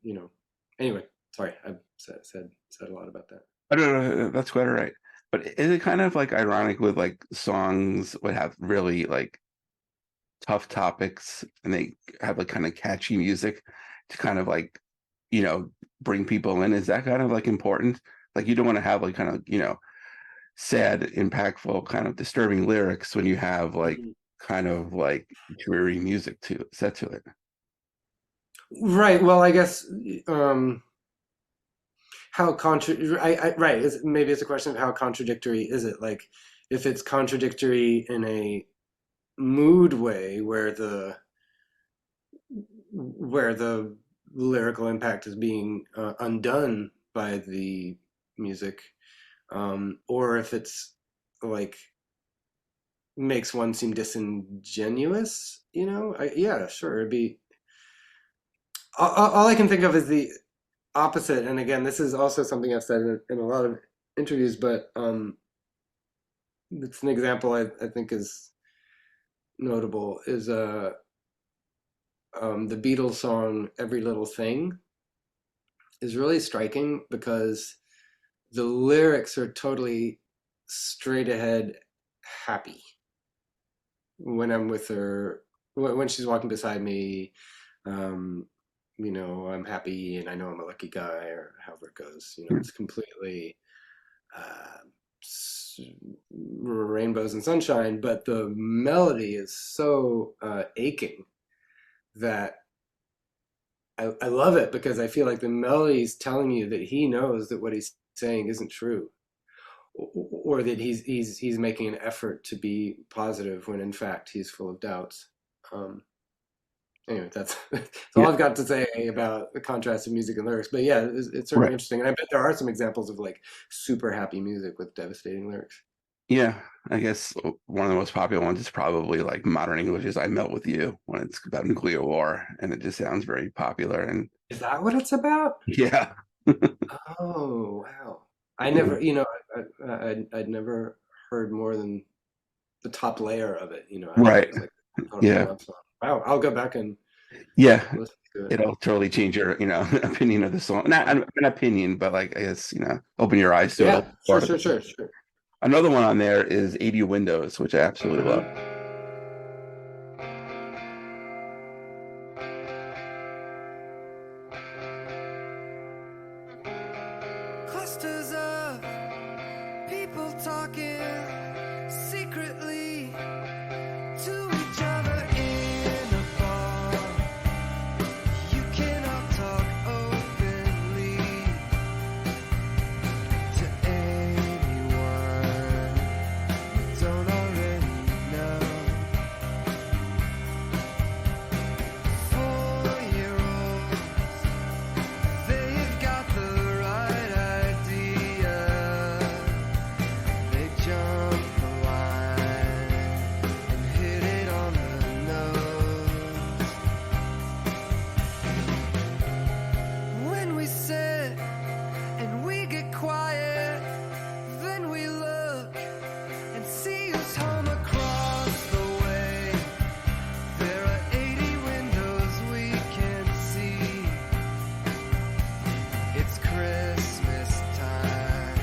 anyway, sorry, I've said a lot about that. I don't know. That's quite all right. But is it kind of like ironic with like songs would have really like tough topics and they have like kind of catchy music to kind of like, bring people in? Is that kind of like important? Like you don't want to have like kind of, sad, impactful, kind of disturbing lyrics when you have like kind of like dreary music set to it. Right. Well, I guess right. Maybe it's a question of how contradictory is it? Like, if it's contradictory in a mood way, where the lyrical impact is being undone by the music, or if it's like makes one seem disingenuous, yeah, sure, it'd be. All I can think of is the opposite, and again, this is also something I've said in a lot of interviews, but it's an example I think is notable, is the Beatles song "Every Little Thing" is really striking because the lyrics are totally straight ahead happy when I'm with her, when she's walking beside me. You know, I'm happy and I know I'm a lucky guy, or however it goes. You know, it's completely uh, rainbows and sunshine, but the melody is so aching that I love it, because I feel like the melody is telling you that he knows that what he's saying isn't true, or that he's making an effort to be positive when in fact he's full of doubts. Anyway, that's all I've got to say about the contrast of music and lyrics. But yeah, it's certainly Right. interesting, and I bet there are some examples of like super happy music with devastating lyrics. Yeah, I guess one of the most popular ones is probably like Modern English is "I Melt with You" when it's about nuclear war, and it just sounds very popular. And Is that what it's about? yeah, Oh wow! I never, you know, I'd never heard more than the top layer of it. You know, I thought right. it was like a total Yeah, love song. Wow, I'll go back and yeah. listen to it. It'll totally change your, opinion of the song. Not an opinion, but like I guess, open your eyes to it a Yeah, little sure, more. sure, sure, sure. Another one on there is 80 Windows, which I absolutely love. Clusters of people talking secretly to each other in a bar. You cannot talk openly to anyone you don't already know. 4-year-olds, they've got the right idea. They jump the line and hit it on the nose. When we sit and we get quiet, then we look and see who's home across the way. There are 80 windows we can see. It's Christmas time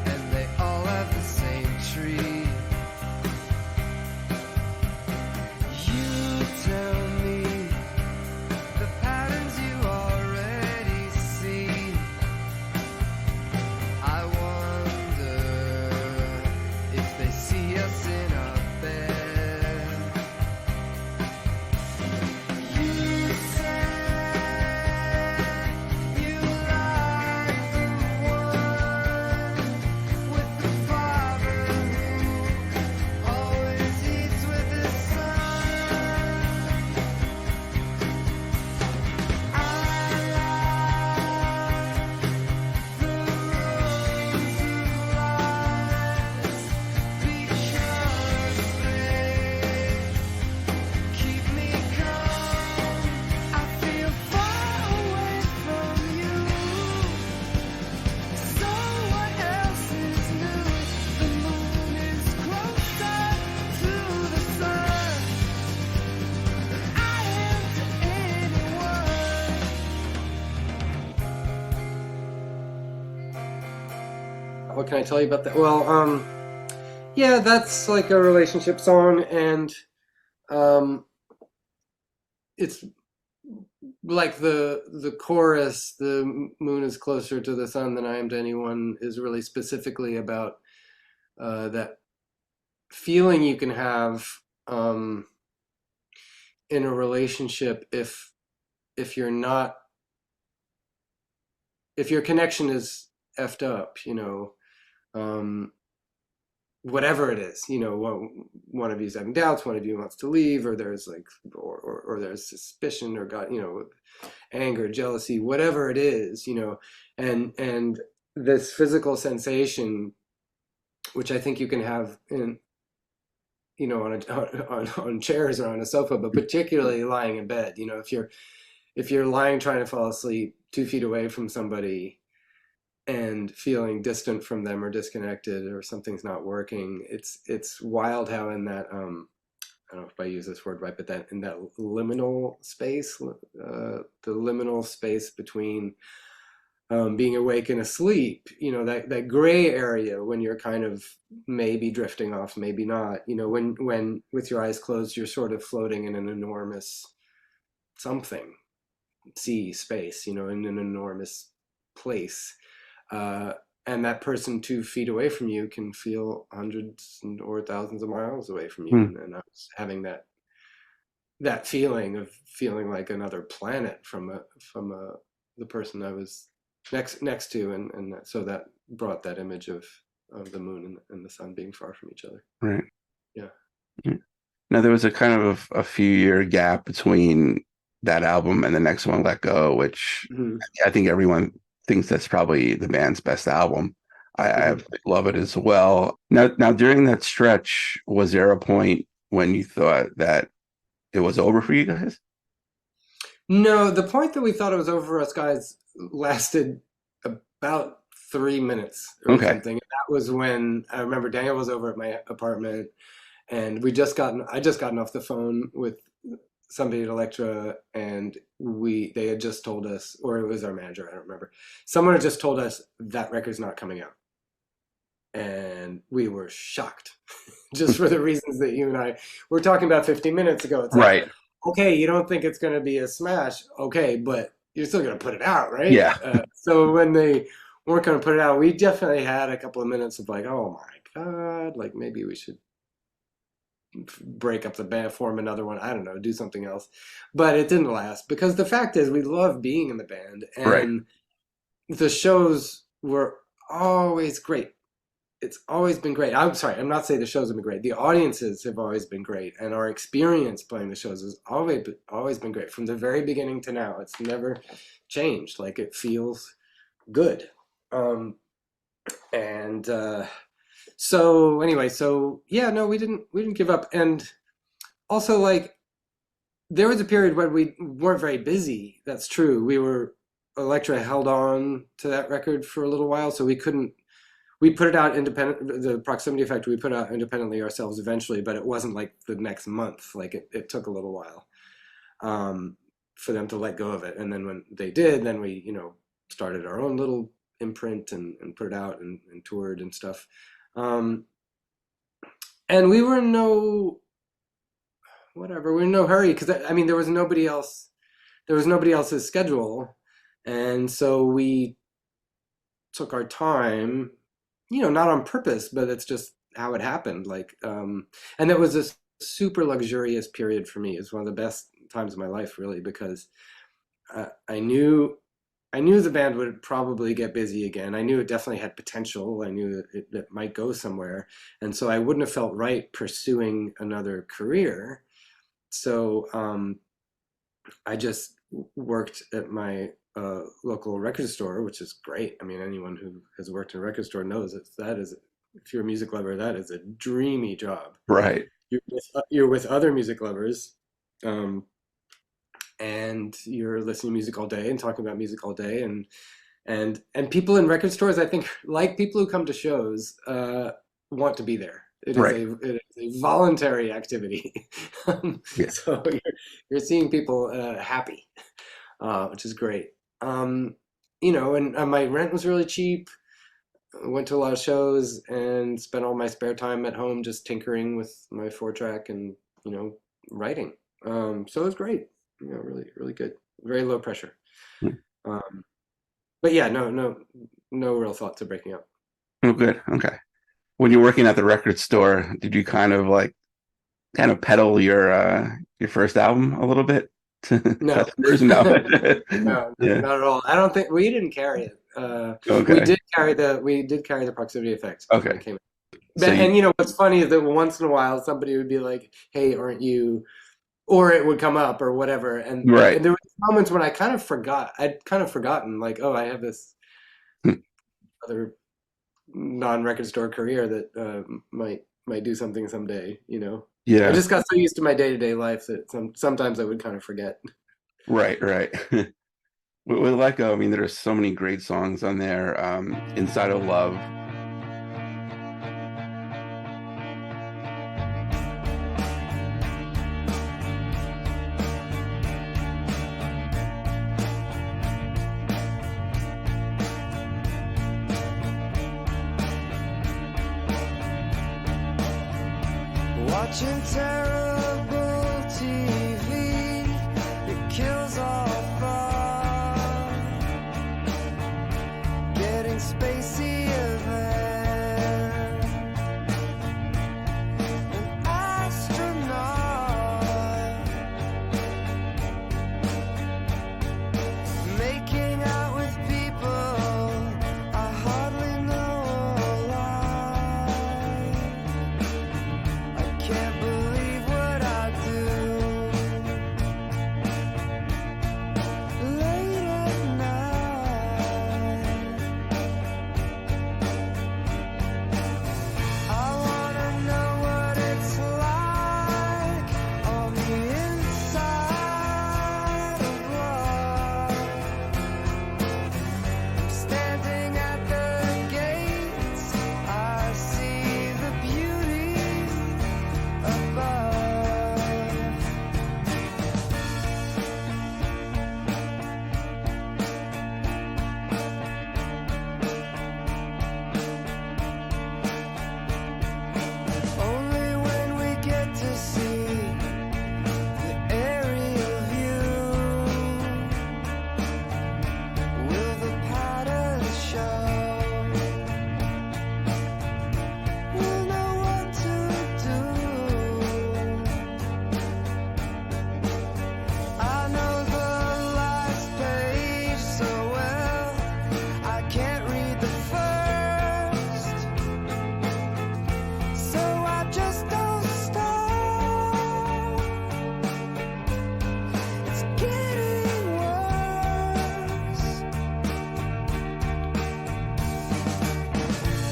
and they all have the same tree. You tell me the patterns you already see. I wonder if they see us in our bed. You said you like the one with the father who always eats with his son. I like the rose of lies because they keep me calm. I feel far away from you. So what else is new? The moon is closer to the sun than I am to anyone. What can I tell you about that? Well, yeah, that's like a relationship song, and it's like the chorus, "The moon is closer to the sun than I am to anyone," is really specifically about that feeling you can have in a relationship if you're not, if your connection is effed up, whatever it is, one of you's having doubts, one of you wants to leave, or there's like, or there's suspicion, or God, anger, jealousy, whatever it is, and this physical sensation, which I think you can have in, on chairs or on a sofa, but particularly lying in bed, if you're lying trying to fall asleep 2 feet away from somebody and feeling distant from them or disconnected or something's not working, it's wild how in that I don't know if I use this word right, but that in that liminal space, the liminal space between being awake and asleep, that gray area when you're kind of maybe drifting off, maybe not, when with your eyes closed, you're sort of floating in an enormous something, space, in an enormous place. And that person 2 feet away from you can feel hundreds or thousands of miles away from you. And I was having that feeling of feeling like another planet from the person I was next to, and so that brought that image of the moon and the sun being far from each other. Right. Yeah. Now there was a kind of a few year gap between that album and the next one, Let Go, which I think everyone thinks that's probably the band's best album. I love it as well. Now during that stretch, was there a point when you thought that it was over for you guys? No, the point that we thought it was over for us guys lasted about 3 minutes or something. That was when I remember Daniel was over at my apartment, and I just gotten off the phone with somebody at Elektra, and they had just told us, or it was our manager, I don't remember. Someone had just told us that record's not coming out. And we were shocked, just for the reasons that you and I were talking about 15 minutes ago. It's right. Like, okay, you don't think it's going to be a smash. Okay, but you're still going to put it out, right? Yeah. So when they weren't going to put it out, we definitely had a couple of minutes of like, oh my God, like maybe we should break up the band, form another one. I don't know, do something else. But it didn't last, because the fact is we love being in the band, and the shows were always great. It's always been great. I'm sorry, I'm not saying the shows have been great. The audiences have always been great, and our experience playing the shows has always been great from the very beginning to now. It's never changed. Like, it feels good. So anyway, yeah, no, we didn't give up. And also, like, there was a period when we weren't very busy. That's true. Elektra held on to that record for a little while, so we put it out independent. The Proximity Effect we put out independently ourselves eventually, but it wasn't like the next month. Like, it took a little while for them to let go of it. And then when they did, then we, started our own little imprint and put it out and toured and stuff. And we were in no hurry, because I mean, there was nobody else's schedule. And so we took our time, not on purpose, but it's just how it happened. Like, and it was a super luxurious period for me. It's one of the best times of my life, really, because I knew the band would probably get busy again. I knew it definitely had potential. I knew that it might go somewhere. And so I wouldn't have felt right pursuing another career. So I just worked at my local record store, which is great. I mean, anyone who has worked in a record store knows that is, if you're a music lover, that is a dreamy job. Right. You're with other music lovers, and you're listening to music all day and talking about music all day, and people in record stores, I think, like people who come to shows, want to be there. It is a voluntary activity. So you're seeing people happy, which is great. And my rent was really cheap. I went to a lot of shows and spent all my spare time at home just tinkering with my 4-track and, writing. So it was great. Really, really good. Very low pressure. But yeah, no real thoughts of breaking up. Oh, good. Okay. When you're working at the record store, did you kind of peddle your first album a little bit to customers? No. No, Yeah. not at all. I don't think we didn't carry it. Okay. We did carry the Proximity Effect. Okay. And what's funny is that once in a while somebody would be like, "Hey, aren't you?" Or it would come up or whatever. And there were moments when I kind of forgot. I'd kind of forgotten, like, oh, I have this other non-record store career that might do something someday. Yeah. I just got so used to my day-to-day life that sometimes I would kind of forget. Right. With Let Go, I mean, there are so many great songs on there. Inside of Love. Watching terrible TV, it kills all thought. Getting spacier there. An astronaut. Making out with people I hardly know alive. I can't believe what I do. Late at night, I wanna know what it's like on the inside of love. I'm standing at the gates, I see the beauty above. Only when we get to see the aerial view will the patterns show. We'll know what to do. I know the last page so well, I can't read the first, so I just don't start. It's getting worse.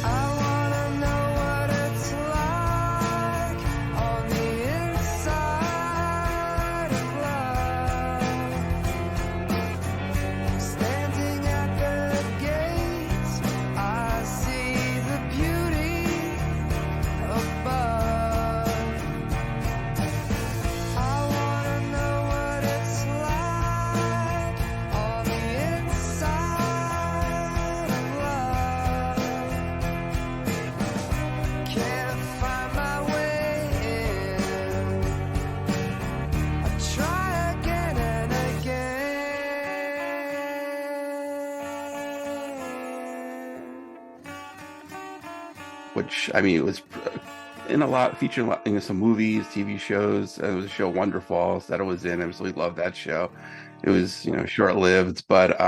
I wanna know what it's like on the inside of love. Standing at the gates, I see the beauty above. I wanna know what it's like on the inside of love. Can't find my way in. I try again and again. Which, I mean, it was in a lot, featured in some movies, TV shows. There was a show, Wonder Falls, that I was in. I absolutely loved that show. It was, short-lived, but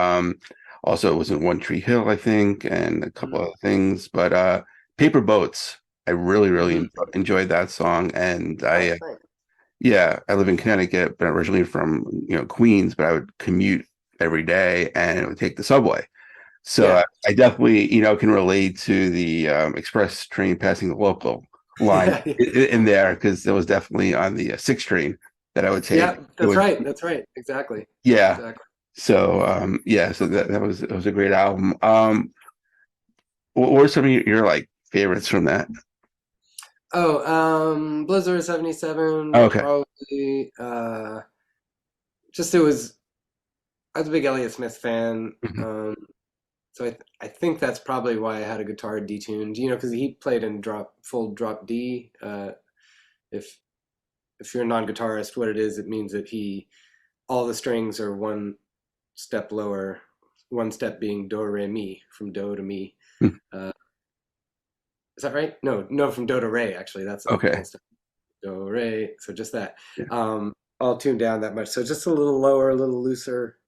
also it was in One Tree Hill, I think, and a couple other things. But Paper Boats, I really, really enjoyed that song. And I live in Connecticut, but originally from, Queens, but I would commute every day and it would take the subway. So Yeah. I definitely, can relate to the express train passing the local line in there, because there was definitely on the 6th train that I would take. Yeah, that's right. That's right. Exactly. Yeah. Exactly. So so that was a great album. What were some of your like favorites from that? Oh, Blizzard 77. Okay. Probably. Just it was. I was a big Elliott Smith fan. So I think that's probably why I had a guitar detuned. Because he played in full drop D. If you're a non-guitarist, what it is, it means that all the strings are one step lower. One step being do re mi, from do to mi. Is that right? No, from do to re. Actually, that's Okay. one step. Do re. So just that. Yeah. All tuned down that much. So just a little lower, a little looser.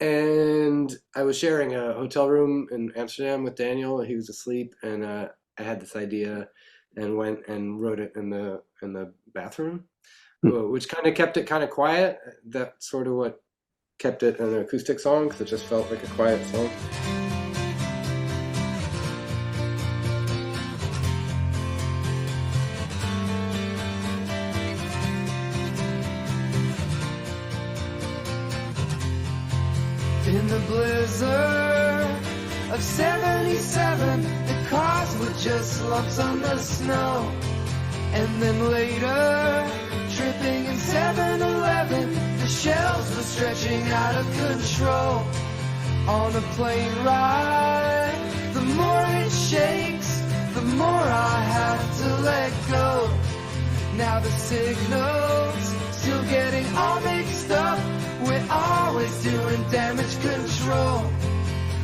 And I was sharing a hotel room in Amsterdam with Daniel. He was asleep, and I had this idea and went and wrote it in the bathroom, which kind of kept it kind of quiet. That's sort of what kept it an acoustic song, because it just felt like a quiet song. In the blizzard of 77, the cars were just lumps on the snow. And then later, tripping in 7-Eleven, the shelves were stretching out of control. On a plane ride, the more it shakes, the more I have to let go. Now the signals still getting all mixed up. We're always doing damage control.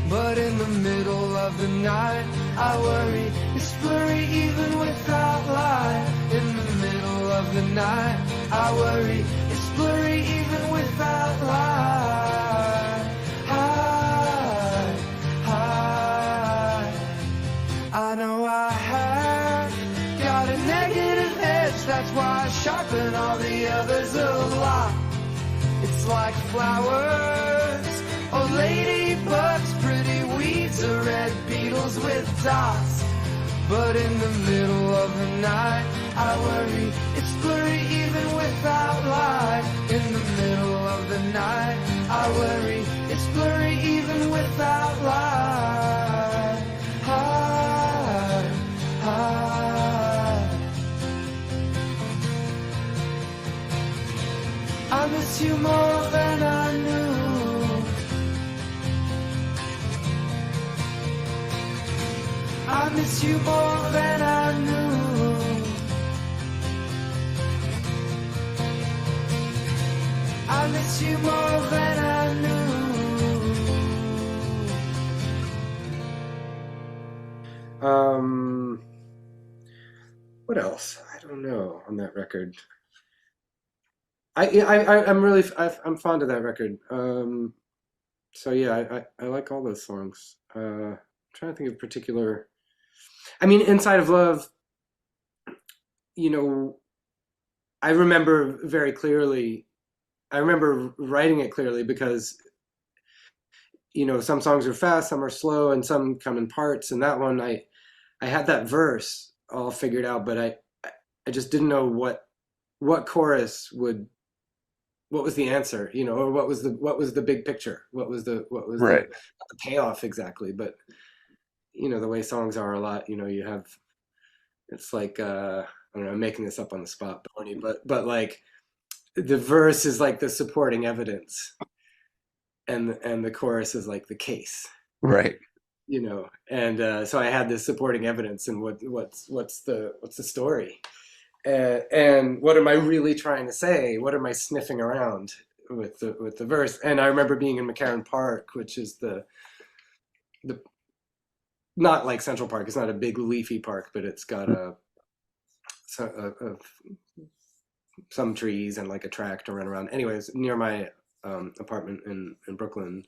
But in the middle of the night, I worry it's blurry even without light. In the middle of the night, I worry it's blurry even without light. High, high. I know I have got a negative edge, that's why I sharpen all the others a lot. It's like flowers or ladybugs, pretty weeds or red beetles with dots. But in the middle of the night, I worry it's blurry even without light. In the middle of the night, I worry it's blurry even without light. High, high. I miss you more than I knew. I miss you more than I knew. I miss you more than I Um, what else? I don't know on that record. I'm fond of that record. So yeah, I like all those songs. I'm trying to think of particular. I mean, Inside of Love, you know, I remember very clearly. I remember writing it clearly because, you know, some songs are fast, some are slow, and some come in parts. And that one, I had that verse all figured out, but I just didn't know what chorus would, what was the answer, you know, or what was the big picture, what was Right. the payoff exactly. But you know, the way songs are a lot, you know, you have, it's like I don't know, I'm making this up on the spot, Bonnie, but like the verse is like the supporting evidence, and the chorus is like the case, Right. you know. And so I had this supporting evidence, and what's the story, and what am I really trying to say? What am I sniffing around with the verse? And I remember being in McCarran Park, which is the not like Central Park. It's not a big leafy park, but it's got some trees and like a track to run around. Anyways, near my apartment in Brooklyn.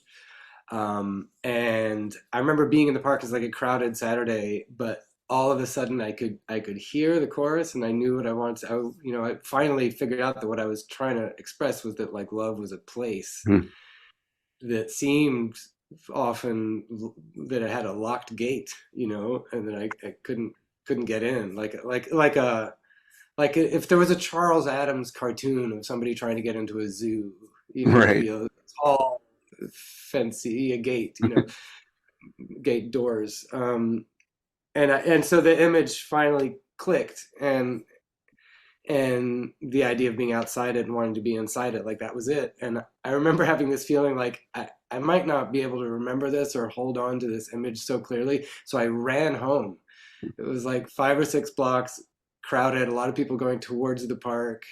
And I remember being in the park. It's like a crowded Saturday, but all of a sudden I could hear the chorus, and I knew what I wanted to. I finally figured out that what I was trying to express was that like love was a place that seemed often that it had a locked gate, you know, and that I couldn't get in. Like if there was a Charles Addams cartoon of somebody trying to get into a zoo, you know, Right. it'd be a tall, fancy a gate, you know, gate doors. And so the image finally clicked, and the idea of being outside it and wanting to be inside it, like that was it. And I remember having this feeling like I might not be able to remember this or hold on to this image so clearly. So I ran home. It was like 5 or 6 blocks, crowded, a lot of people going towards the park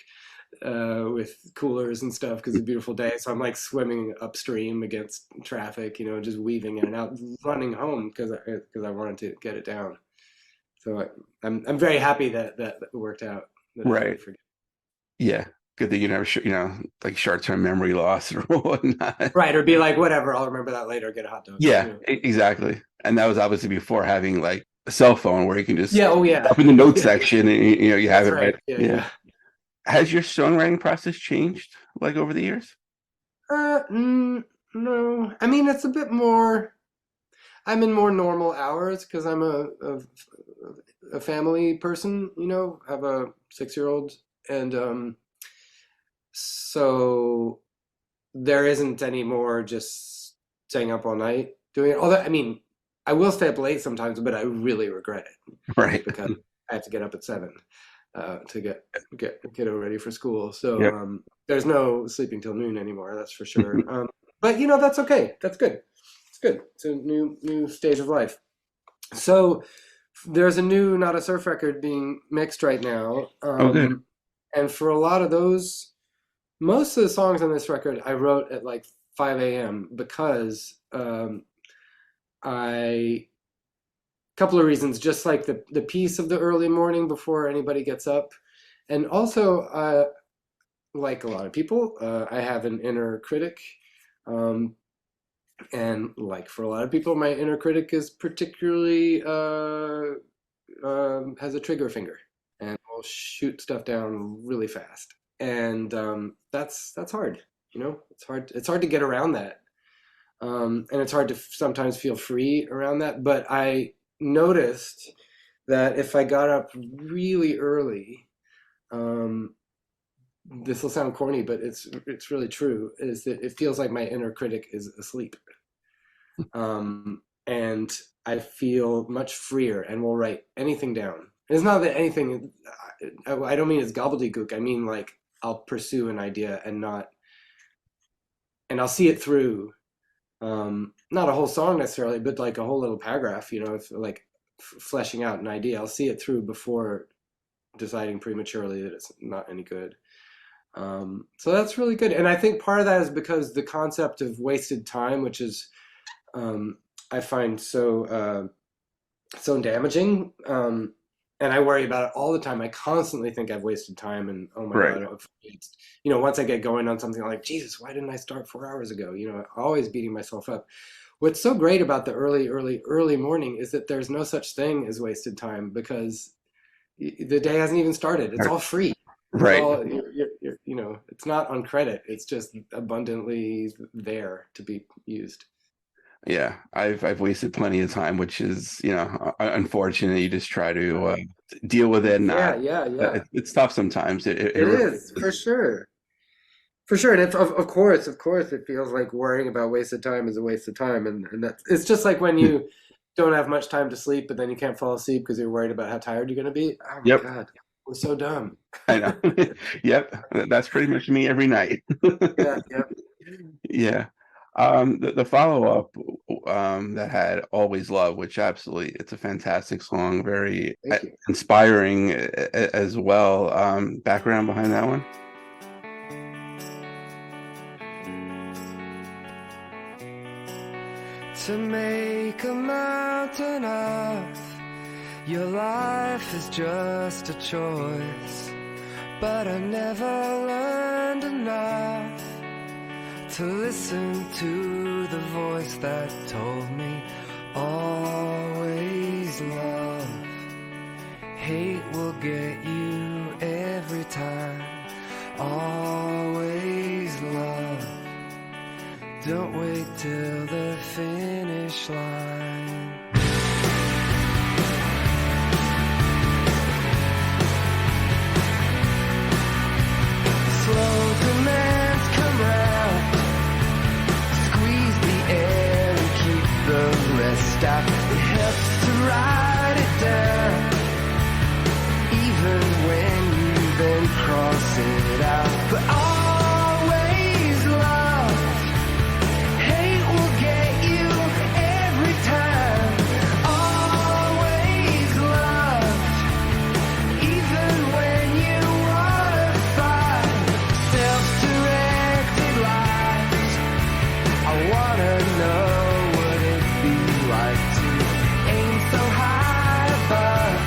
with coolers and stuff because it's a beautiful day. So I'm like swimming upstream against traffic, you know, just weaving in and out, running home because I wanted to get it down. So I'm very happy that it worked out. That I Right. didn't forget. Yeah. Good that you never, like short-term memory loss or whatnot. Right, or be like, whatever, I'll remember that later, get a hot dog. Yeah, You know? exactly. And that was obviously before having like a cell phone where you can just Yeah, oh yeah. up in the notes Yeah. section and you have That's it right. Yeah. Has your songwriting process changed like over the years? No. I mean, it's a bit more. I'm in more normal hours because I'm a family person. You know, I have a 6-year-old, and so there isn't any more just staying up all night doing it. Although, I mean, I will stay up late sometimes, but I really regret it Right. because I have to get up at 7 to get kiddo ready for school. So Yep. there's no sleeping till noon anymore. That's for sure. But you know, that's okay. That's good. It's good. It's a new stage of life. So there's a new Not a Surf record being mixed right now. Oh, good. And for a lot of those, most of the songs on this record I wrote at like 5 a.m. because couple of reasons, just like the peace of the early morning before anybody gets up. And also, like a lot of people, I have an inner critic. And like for a lot of people, my inner critic is particularly, has a trigger finger and will shoot stuff down really fast. And that's hard, you know, it's hard to get around that. And it's hard to sometimes feel free around that. But I noticed that if I got up really early, this will sound corny, but it's really true, is that it feels like my inner critic is asleep. And I feel much freer and will write anything down. It's not that anything, I don't mean it's gobbledygook. I mean, like, I'll pursue an idea and I'll see it through. Not a whole song necessarily, but like a whole little paragraph, you know, if like fleshing out an idea, I'll see it through before deciding prematurely that it's not any good. So that's really good. And I think part of that is because the concept of wasted time, which is, I find so damaging. And I worry about it all the time. I constantly think I've wasted time, and oh my God, you know, once I get going on something, I'm like, Jesus, why didn't I start 4 hours ago? You know, always beating myself up. What's so great about the early morning is that there's no such thing as wasted time, because the day hasn't even started. It's all free. Right. All, you're, you know, it's not on credit. It's just abundantly there to be used. Yeah, I've wasted plenty of time, which is, you know, unfortunate. You just try to deal with it. And Yeah. It's tough sometimes. It is, for sure. For sure. And of course, it feels like worrying about wasted time is a waste of time. And that's, it's just like when you don't have much time to sleep, but then you can't fall asleep because you're worried about how tired you're going to be. Oh my God, we're so dumb. I know. Yep. That's pretty much me every night. Yeah. The follow-up that had Always Love, which absolutely, it's a fantastic song, very inspiring as well. Background behind that one? To make a mountain of your life is just a choice, but I never learned enough to listen to the voice that told me always love. Hate will get you every time. Always love. Don't wait till the finish line. Slow demands come round. Squeeze the air and keep the rest out. It helps to write it down, even when you then cross it out. But always love. Hate will get you every time. Always love, even when you wanna fight. Self-directed lies. I wanna know what it'd be like to aim so high above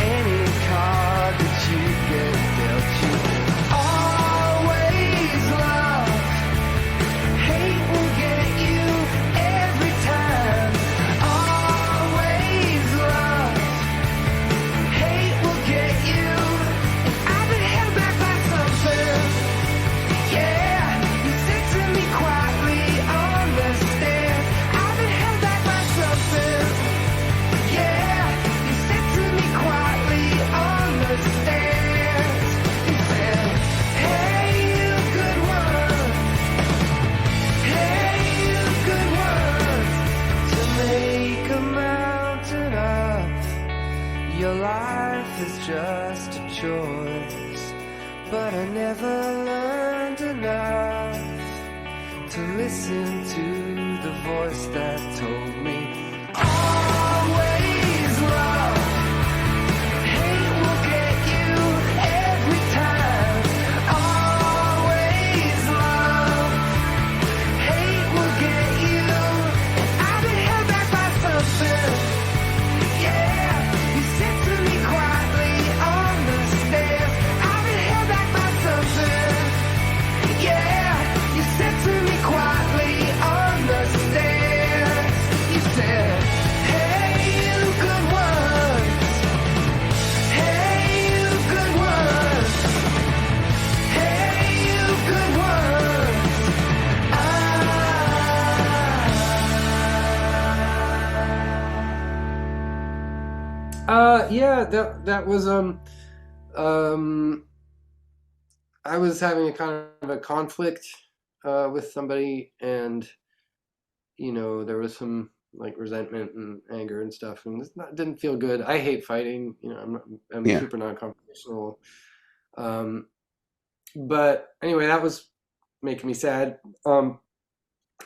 any card that you get dealt you. Always love. Hate will get you every time. Always love. Hate will get you. And I've been held back by something. Yeah, you said to me quietly on the stairs. I've been held back by something. Yeah, you said to me quietly on the stairs. You said, hey, you good one. Hey, you good one. To make a mountain of your life is just a choice, but I never learned enough to listen to the voice that told me always love. Hate will get you Yeah, that was I was having a kind of a conflict with somebody, and there was some like resentment and anger and stuff, and didn't feel good. I hate fighting. I'm Yeah. super non-confrontational. But anyway, that was making me sad.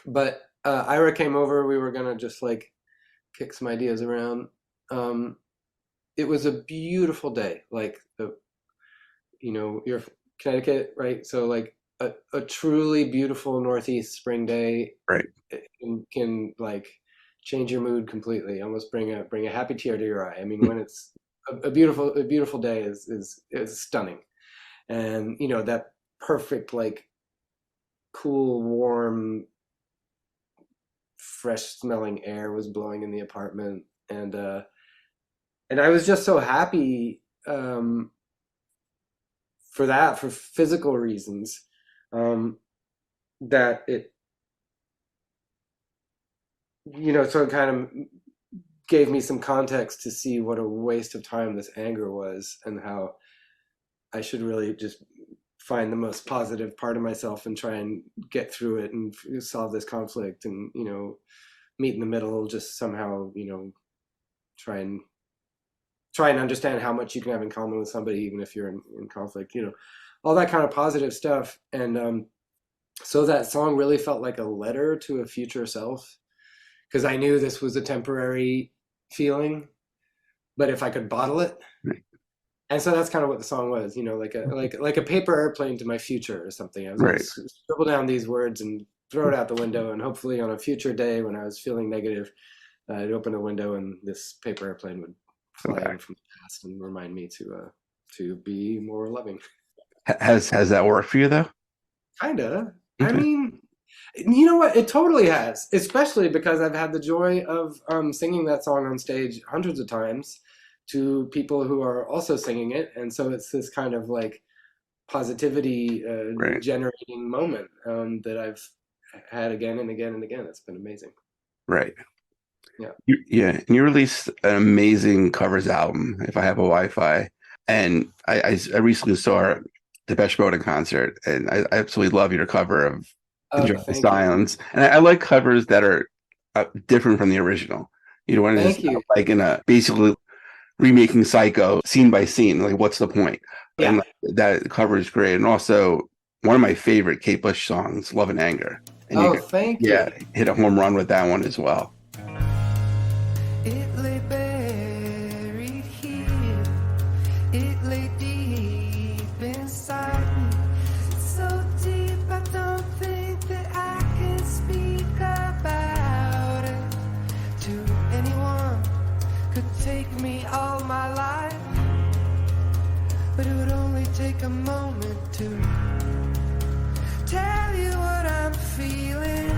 But Ira came over. We were gonna just like kick some ideas around. It was a beautiful day. Like you're Connecticut, right? So like a truly beautiful Northeast spring day, Right. can like change your mood completely. Almost bring a happy tear to your eye. I mean, when it's a beautiful day is stunning, and that perfect like cool, warm, fresh smelling air was blowing in the apartment, and I was just so happy for physical reasons, that it so it kind of gave me some context to see what a waste of time this anger was, and how I should really just find the most positive part of myself and try and get through it and solve this conflict, and meet in the middle, just somehow try and understand how much you can have in common with somebody, even if you're in conflict, all that kind of positive stuff. And so that song really felt like a letter to a future self, because I knew this was a temporary feeling, but if I could bottle it. And so that's kind of what the song was, like a paper airplane to my future or something. I was going to scribble down these words and throw it out the window, and hopefully on a future day when I was feeling negative, I'd open a window and this paper airplane would fly in from the past and remind me to be more loving. Has that worked for you though? Kinda. Okay. I mean, you know what? It totally has, especially because I've had the joy of singing that song on stage hundreds of times to people who are also singing it, and so it's this kind of like positivity generating moment that I've had again and again and again. It's been amazing. Right. Yeah. And you released an amazing covers album, If I Have a Wi-Fi, and I recently saw Depeche Mode in concert, and I absolutely love your cover of Enjoy the Silence. And I like covers that are different from the original. When it's like in a basically remaking Psycho scene by scene, like what's the point? Yeah. And that cover is great. And also one of my favorite Kate Bush songs, Love and Anger. And thank you. Yeah, hit a home run with that one as well. It lay buried here. It lay deep inside me. So deep I don't think that I can speak about it to anyone. Could take me all my life, but it would only take a moment to tell you what I'm feeling.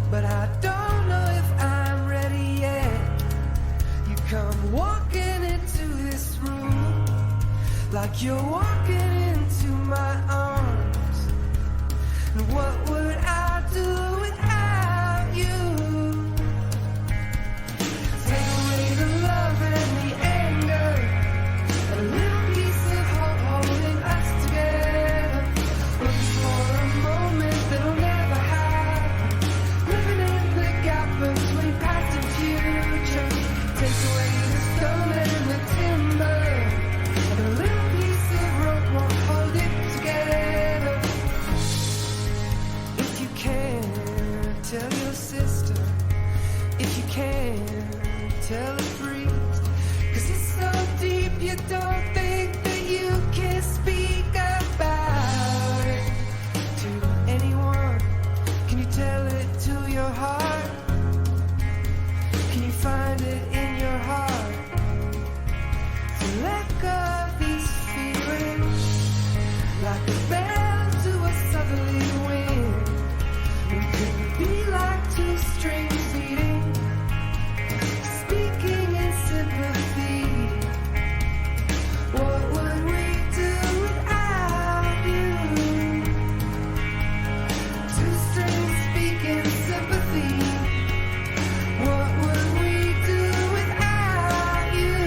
But I don't know if I'm ready yet. You come walking into this room like you're walking into my arms. And what would I do without you? Take away the love and the anger, and a little piece of hope holding us together. Looking for a moment that'll never happen, living in the gap between past and future. Take away the stone and the timber, and a little piece of rope won't hold it together. If you can, tell your sister. If you can, tell a priest. 'Cause it's so deep you don't think that you can speak about it to anyone. Can you tell it to your heart? Can you find it in your heart to let go of these feelings like a bell to a southerly wind? We could be like two strings beating, speaking in sympathy. What would we do without you? Two strings speaking sympathy. What would we do without you?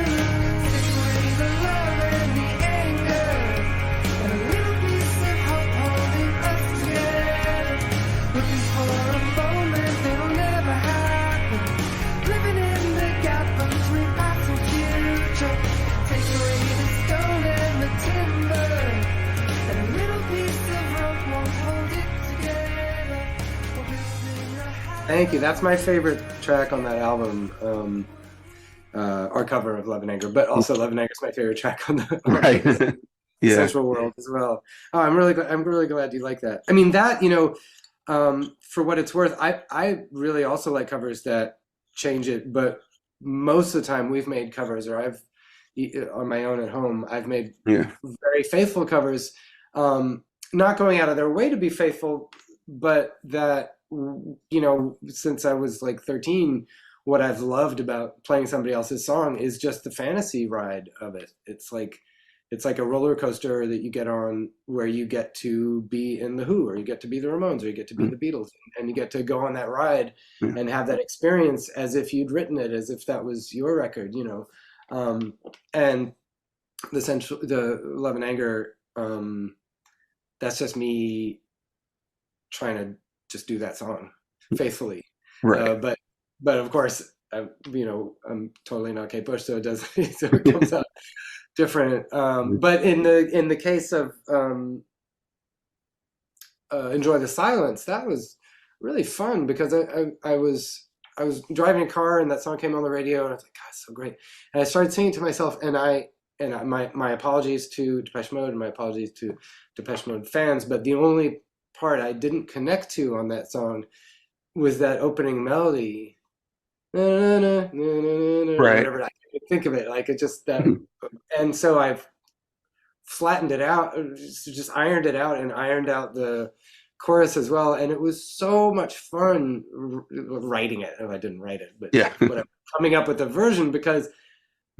Thank you. That's my favorite track on that album. Our cover of Love and Anger, but also Love and Anger is my favorite track on the Right. Yeah. Central World as well. Oh, I'm really glad you like that. I mean, that, for what it's worth, I really also like covers that change it, but most of the time we've made covers, or I've on my own at home, I've made very faithful covers, not going out of their way to be faithful, but that, since I was like 13, what I've loved about playing somebody else's song is just the fantasy ride of it. It's like a roller coaster that you get on, where you get to be in the Who, or you get to be the Ramones, or you get to be the Beatles, and you get to go on that ride and have that experience as if you'd written it, as if that was your record, and the Love and Anger, that's just me trying to just do that song faithfully. Right. But of course, I'm totally not Kate Bush, so so it comes out different. But in the case of Enjoy the Silence, that was really fun, because I was driving a car and that song came on the radio, and I was like, God, it's so great. And I started singing to myself, and my apologies to Depeche Mode, and my apologies to Depeche Mode fans, but the only part I didn't connect to on that song was that opening melody. Right. Whatever I could think of it, like it just that, and so I've flattened it out, just ironed it out, and ironed out the chorus as well, and it was so much fun writing it. Oh, I didn't write it, but coming up with a version, because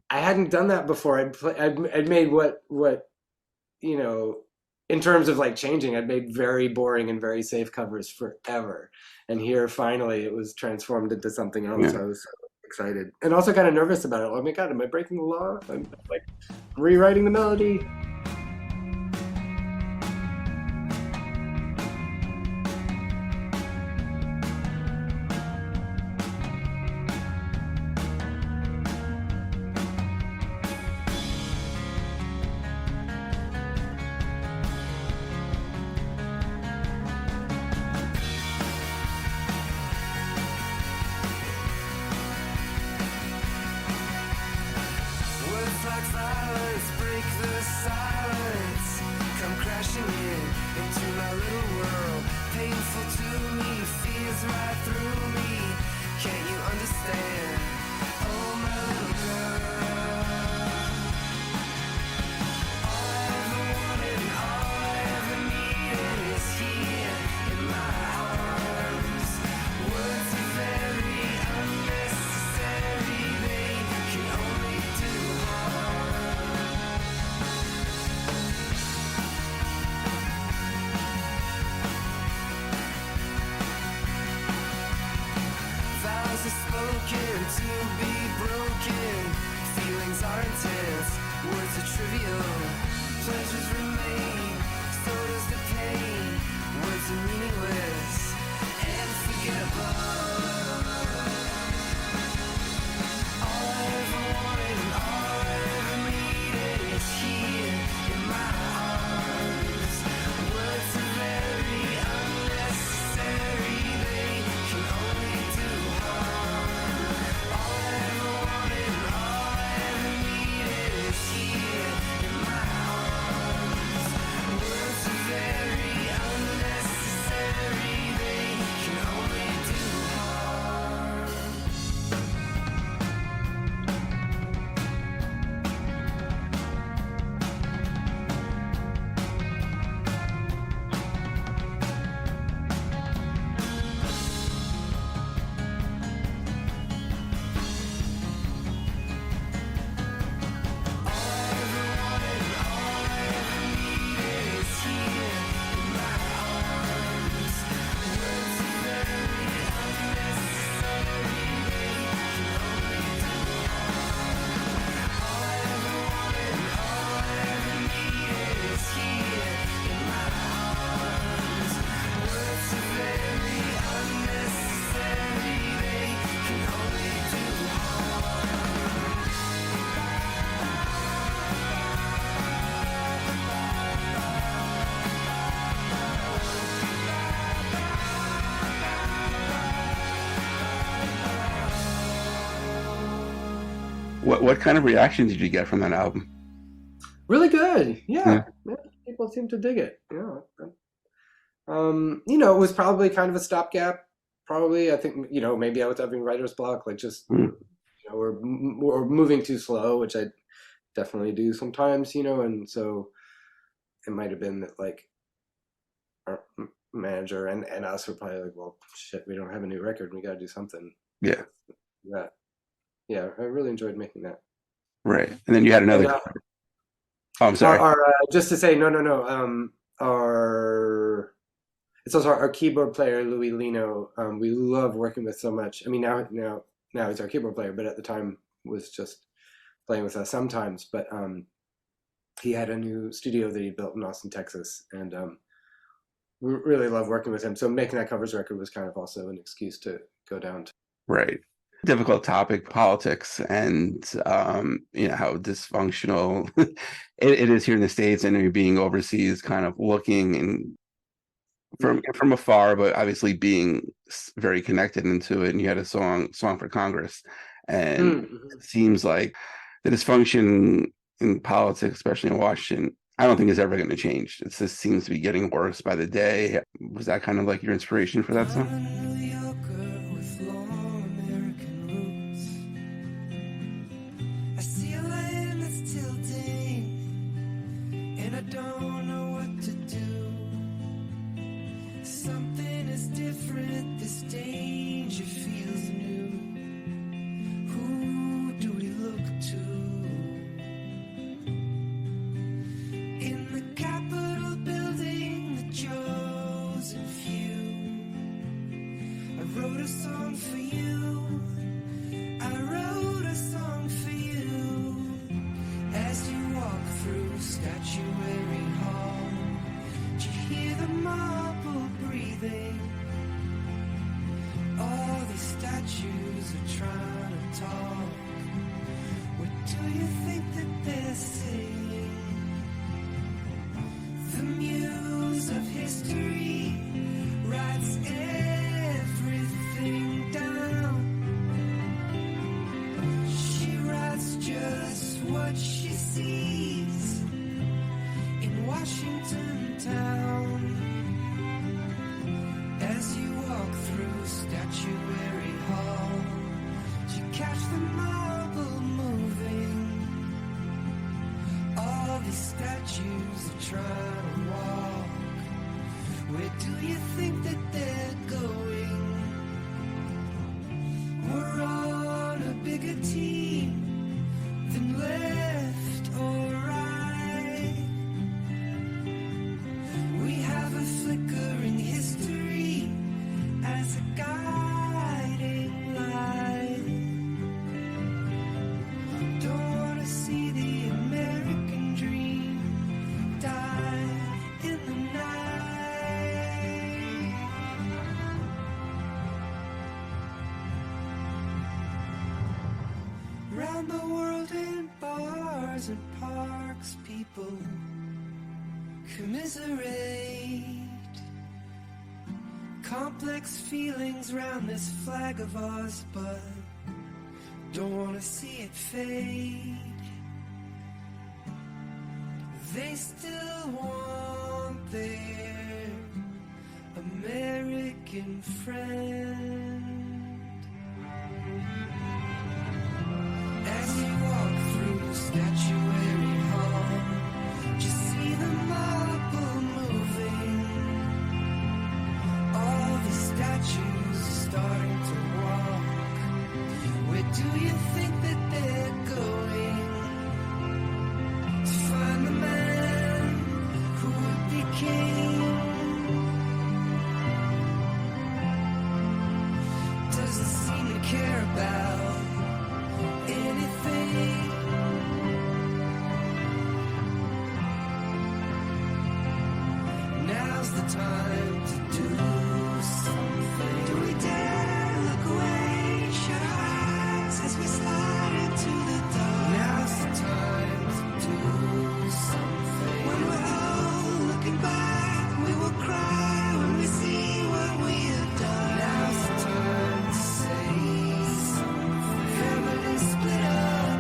I hadn't done that before. I'd made what in terms of like changing, I'd made very boring and very safe covers forever. And here, finally, it was transformed into something else. I was so excited. And also kind of nervous about it. Oh my God, am I breaking the law? I'm like rewriting the melody. What kind of reaction did you get from that album? Really good. Yeah. People seem to dig it. Yeah. It was probably kind of a stopgap. Probably, I think, maybe I was having writer's block, like just, we're moving too slow, which I definitely do sometimes, and so it might have been that like our manager and us were probably like, well, shit, we don't have a new record. We got to do something. Yeah. Yeah. I really enjoyed making that. Right. And then you had another. And, I'm sorry. Just to say, no. It's also our keyboard player, Louis Lino. We love working with so much. I mean, now he's our keyboard player, but at the time was just playing with us sometimes. But he had a new studio that he built in Austin, Texas, and we really love working with him. So making that covers record was kind of also an excuse to go down to. Right. Difficult topic, politics, and how dysfunctional it is here in the States, and you're being overseas, kind of looking and from afar, but obviously being very connected into it. And you had a song for Congress, and it seems like the dysfunction in politics, especially in Washington, I don't think is ever going to change. It just seems to be getting worse by the day. Was that kind of like your inspiration for that song? Around the world in bars and parks, people commiserate. Complex feelings round this flag of ours, but don't wanna see it fade. They still want their American friend. As you walk through Statuary Hall, just see the marble moving. All the statues starting to walk. Where do you think that they're going? To find the man who would be king. Doesn't seem to care about anything. Now's the time to do something. Do we dare look away? Shut our eyes as we slide into the dark. Now's the time to do something. When we're all looking back, we will cry when we see what we have done. Now's the time to say something. Family split up,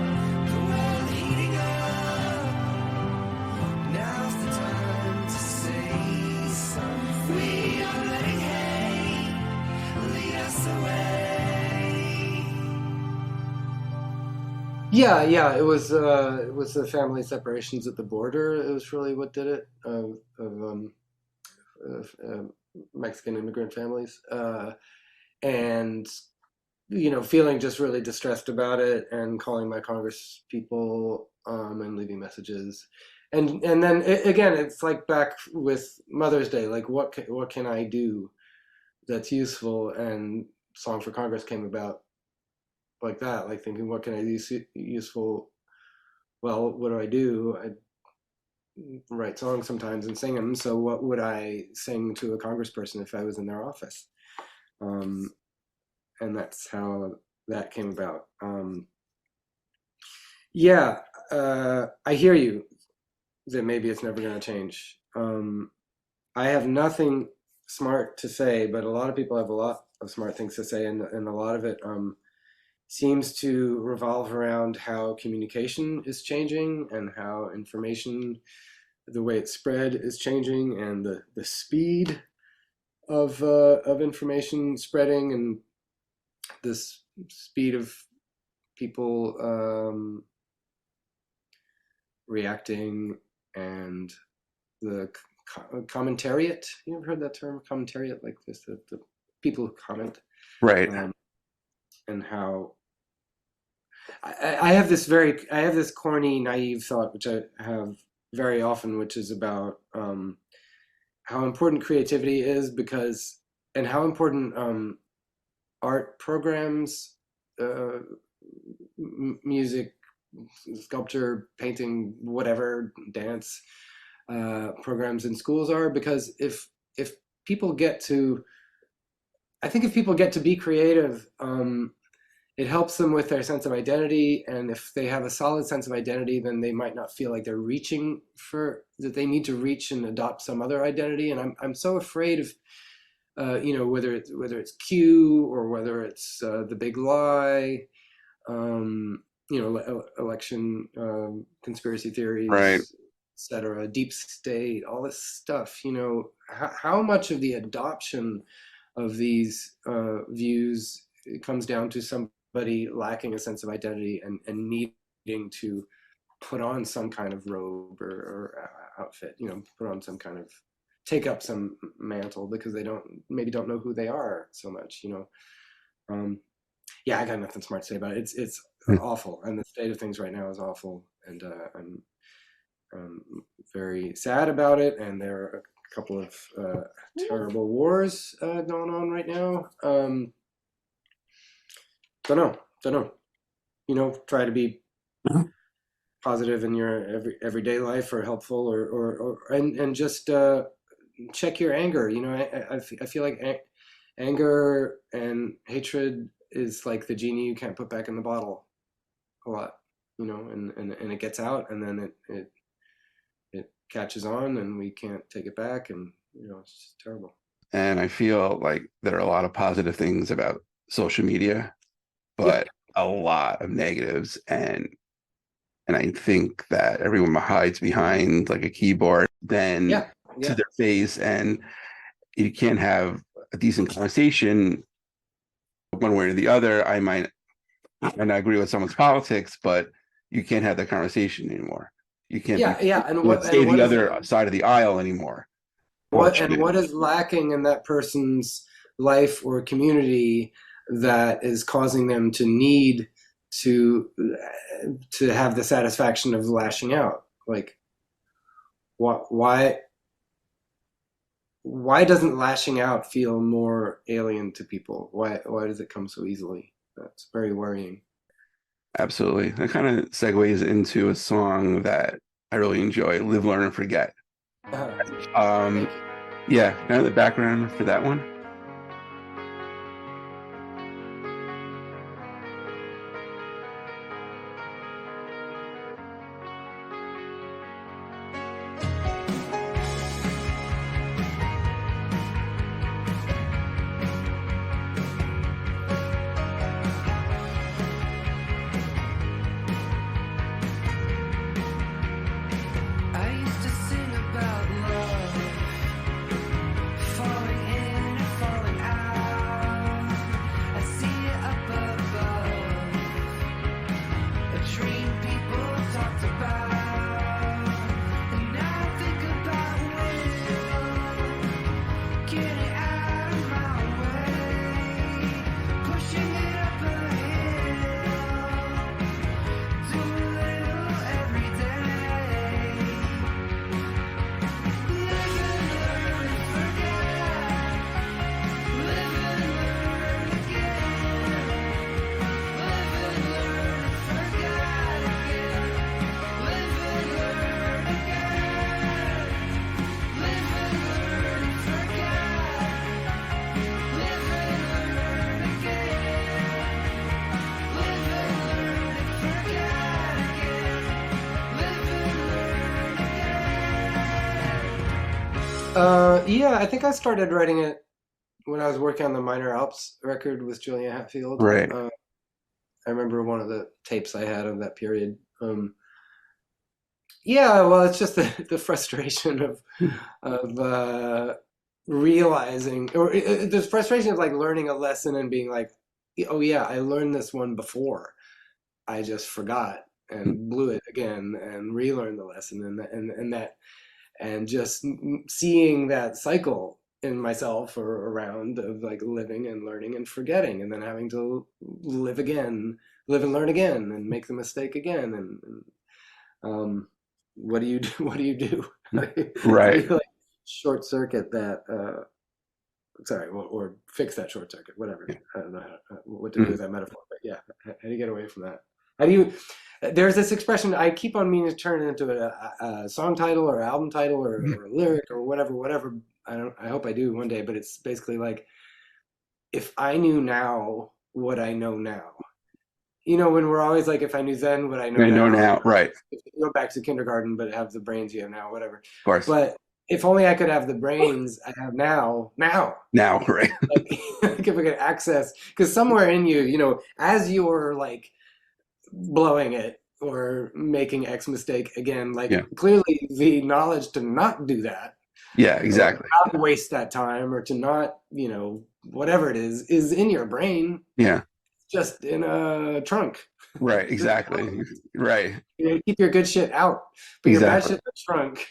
Yeah. It was the family separations at the border. It was really what did it of Mexican immigrant families, and feeling just really distressed about it, and calling my Congress people, and leaving messages, and then again, it's like back with Mother's Day, like what can I do that's useful, and Song for Congress came about like that, like thinking, what can I do useful? Well, what do I do? I write songs sometimes and sing them. So what would I sing to a congressperson if I was in their office? And that's how that came about. I hear you that maybe it's never going to change. I have nothing smart to say, but a lot of people have a lot of smart things to say, and a lot of it seems to revolve around how communication is changing, and how information, the way it's spread, is changing, and the speed of information spreading, and this speed of people reacting, and the commentariat. You ever heard that term, commentariat? Like this, the people who comment, Right. And how I have this corny, naive thought, which I have very often, which is about how important creativity is, and how important art programs, music, sculpture, painting, whatever, dance programs in schools are, because if people get to, I think if people get to be creative, it helps them with their sense of identity, and if they have a solid sense of identity, then they might not feel like they're reaching for, that they need to reach and adopt some other identity. And I'm so afraid of whether it's Q, or whether it's the big lie, election conspiracy theories, Right. etc., deep state, all this stuff. How much of the adoption of these views comes down to somebody lacking a sense of identity, and needing to put on some kind of robe or outfit, put on some kind of, take up some mantle, because they maybe don't know who they are so much. I got nothing smart to say about it. It's awful, and the state of things right now is awful, and I'm very sad about it. And there are a couple of terrible wars going on right now. Don't know. Try to be positive in your everyday life, or helpful, and just check your anger. I feel like anger and hatred is like the genie you can't put back in the bottle a lot, and it gets out, and then it catches on, and we can't take it back, and it's just terrible. And I feel like there are a lot of positive things about social media, but a lot of negatives, and I think that everyone hides behind like a keyboard, then to their face, and you can't have a decent conversation one way or the other. I might not agree with someone's politics, but you can't have that conversation anymore. You can't stay the other side of the aisle anymore. What is lacking in that person's life or community that is causing them to need to have the satisfaction of lashing out? Like, why doesn't lashing out feel more alien to people? Why does it come so easily? That's very worrying. Absolutely. That kind of segues into a song that I really enjoy, Live, Learn, and Forget. Yeah, kind of the background for that one. I used to sing about love, falling in and Yeah, I think I started writing it when I was working on the Minor Alps record with Julia Hatfield. Right. I remember one of the tapes I had of that period. Yeah, well, it's just the frustration of realizing, or the frustration of like learning a lesson and being like, oh yeah, I learned this one before. I just forgot and blew it again and relearned the lesson and just seeing that cycle in myself or around of like living and learning and forgetting and then having to live again, live and learn again and make the mistake again and what do you do? What do you do? How do Right. you like short circuit that? Sorry, or fix that short circuit, whatever. I don't know what to do with that metaphor, but yeah, how do you get away from that? How do you? There's this expression I keep on meaning to turn it into a song title or album title or a lyric or whatever. I hope I do one day, but it's basically like, if I knew now what I know now. You know, when we're always like, if I knew then what I know I know now. now. Right. If you go back to kindergarten, but have the brains you have now, whatever. Of course. But if only I could have the brains I have now. Now. Right. Like if I could access, because somewhere in you, you know, as you're like blowing it or making X mistake again, like clearly the knowledge to not do that. Yeah, exactly. Not waste that time or to not, you know, whatever it is in your brain. Yeah. Just in a trunk. Right, exactly. Right. You know, keep your good shit out. Put your bad shit in the trunk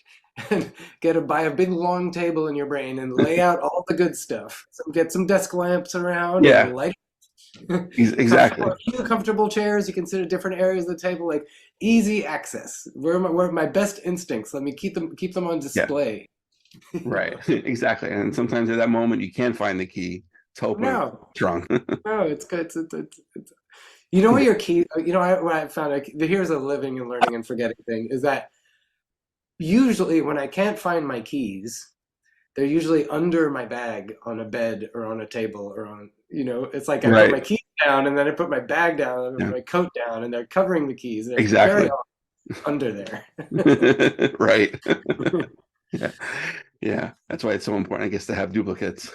and buy a big long table in your brain and lay out all the good stuff. So get some desk lamps around and light exactly. comfortable chairs. You can sit at different areas of the table, like easy access. Where are my best instincts? Let me keep them on display. Right. Exactly. And sometimes at that moment you can't find the key. It's hopeless. Trunk. No, it's good. It's you know what your key. You know what I found. Here's a living and learning and forgetting thing. Is that usually when I can't find my keys, they're usually under my bag on a bed or on a table or on. You know, it's like I put my keys down and then I put my bag down and I put my coat down and they're covering the keys. They're very under there. Right. Yeah. That's why it's so important, I guess, to have duplicates.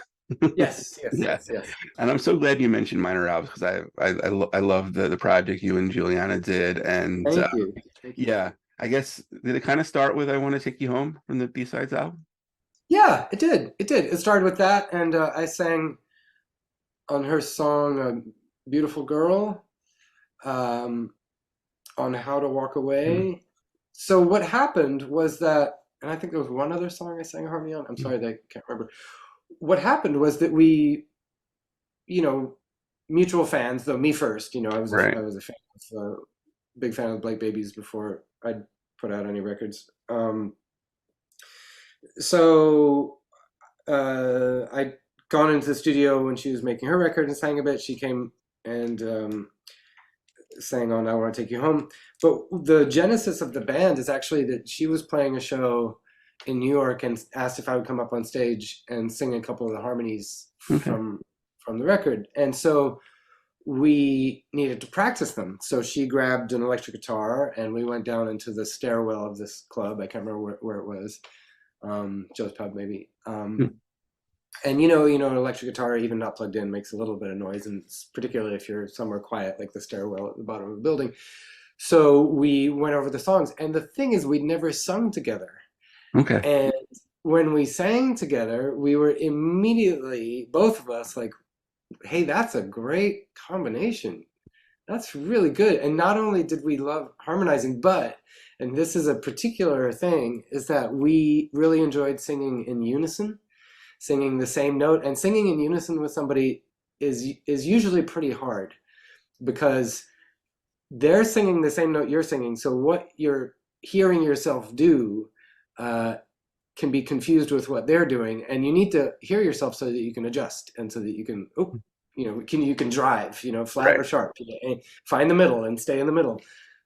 Yes. And I'm so glad you mentioned Minor Alps because I love the project you and Juliana did. And Thank you. Yeah, I guess did it kind of start with "I Want to Take You Home" from the B-Sides album? Yeah, it did. It started with that, and I sang on her song "Beautiful Girl," on "How to Walk Away." So what happened was that, and I think there was one other song I sang harmony on. I'm sorry that I can't remember. What happened was that we, you know, mutual fans, though me first, you know, I was a fan of, big fan of Black Babies before I'd put out any records. So I'd gone into the studio when she was making her record and sang a bit. She came and sang on "I Want to Take You Home." But the genesis of the band is actually that she was playing a show in New York and asked if I would come up on stage and sing a couple of the harmonies from the record. And so we needed to practice them. So she grabbed an electric guitar and we went down into the stairwell of this club. I can't remember where it was. Joe's Pub, maybe. And you know, an electric guitar, even not plugged in, makes a little bit of noise, and particularly if you're somewhere quiet, like the stairwell at the bottom of the building. So we went over the songs. And the thing is, we'd never sung together. Okay. And when we sang together, we were immediately, both of us, like, hey, that's a great combination. That's really good. And not only did we love harmonizing, but, and this is a particular thing, is that we really enjoyed singing in unison, singing the same note. And singing in unison with somebody is usually pretty hard because they're singing the same note you're singing. So what you're hearing yourself do can be confused with what they're doing, and you need to hear yourself so that you can adjust and so that you can, you can drive, flat or sharp, and find the middle and stay in the middle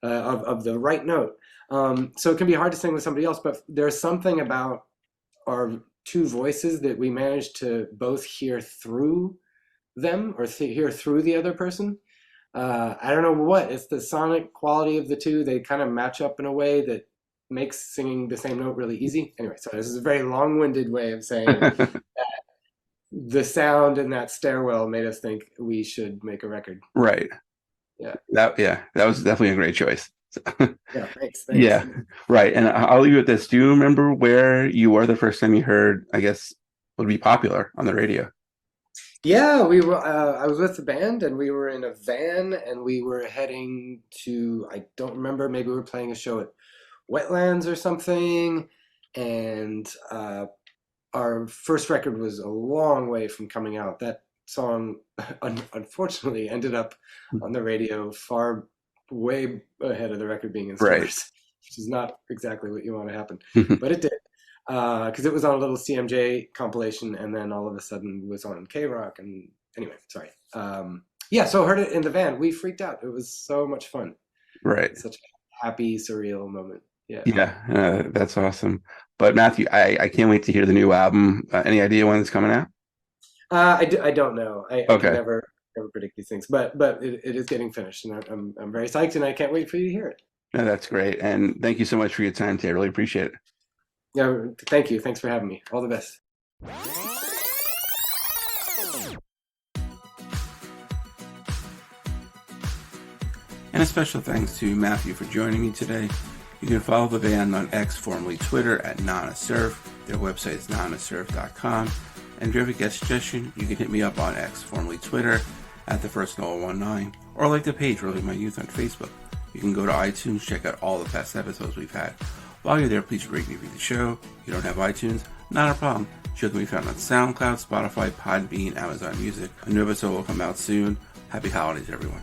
of the right note. So it can be hard to sing with somebody else, but there's something about our two voices that we manage to both hear through them or hear through the other person. I don't know what, it's the sonic quality of the two. They kind of match up in a way that makes singing the same note really easy. Anyway, so this is a very long-winded way of saying that the sound in that stairwell made us think we should make a record. Right. Yeah. That was definitely a great choice. Yeah, thanks. Yeah, right. And I'll leave you with this. Do you remember where you were the first time you heard, I guess, would be popular on the radio? Yeah, we were. I was with the band, and we were in a van, and we were heading to, I don't remember, maybe we were playing a show at Wetlands or something, and our first record was a long way from coming out. That song, unfortunately, ended up on the radio way ahead of the record being in stores, Right. which is not exactly what you want to happen, but it did. Because it was on a little CMJ compilation, and then all of a sudden was on K-Rock. And anyway, sorry. Yeah, so I heard it in the van. We freaked out. It was so much fun. Right. Such a happy, surreal moment. Yeah. Yeah, that's awesome. But Matthew, I can't wait to hear the new album. Any idea when it's coming out? I don't know. I Okay. can never predict these things, but it is getting finished, and I'm very psyched, and I can't wait for you to hear it. No, that's great. And thank you so much for your time today. I really appreciate it. Yeah, thank you. Thanks for having me. All the best. And a special thanks to Matthew for joining me today. You can follow the band on X, formerly Twitter, at NanaSurf. Their website is nanasurf.com. And if you have a guest suggestion, you can hit me up on X, formerly Twitter, at @TheFirstNoel19, or like the page Reliving My Youth on Facebook. You can go to iTunes, check out all the past episodes we've had. While you're there, please rate and review the show. If you don't have iTunes, not a problem. The show can be found on SoundCloud, Spotify, Podbean, Amazon Music. A new episode will come out soon. Happy holidays, everyone.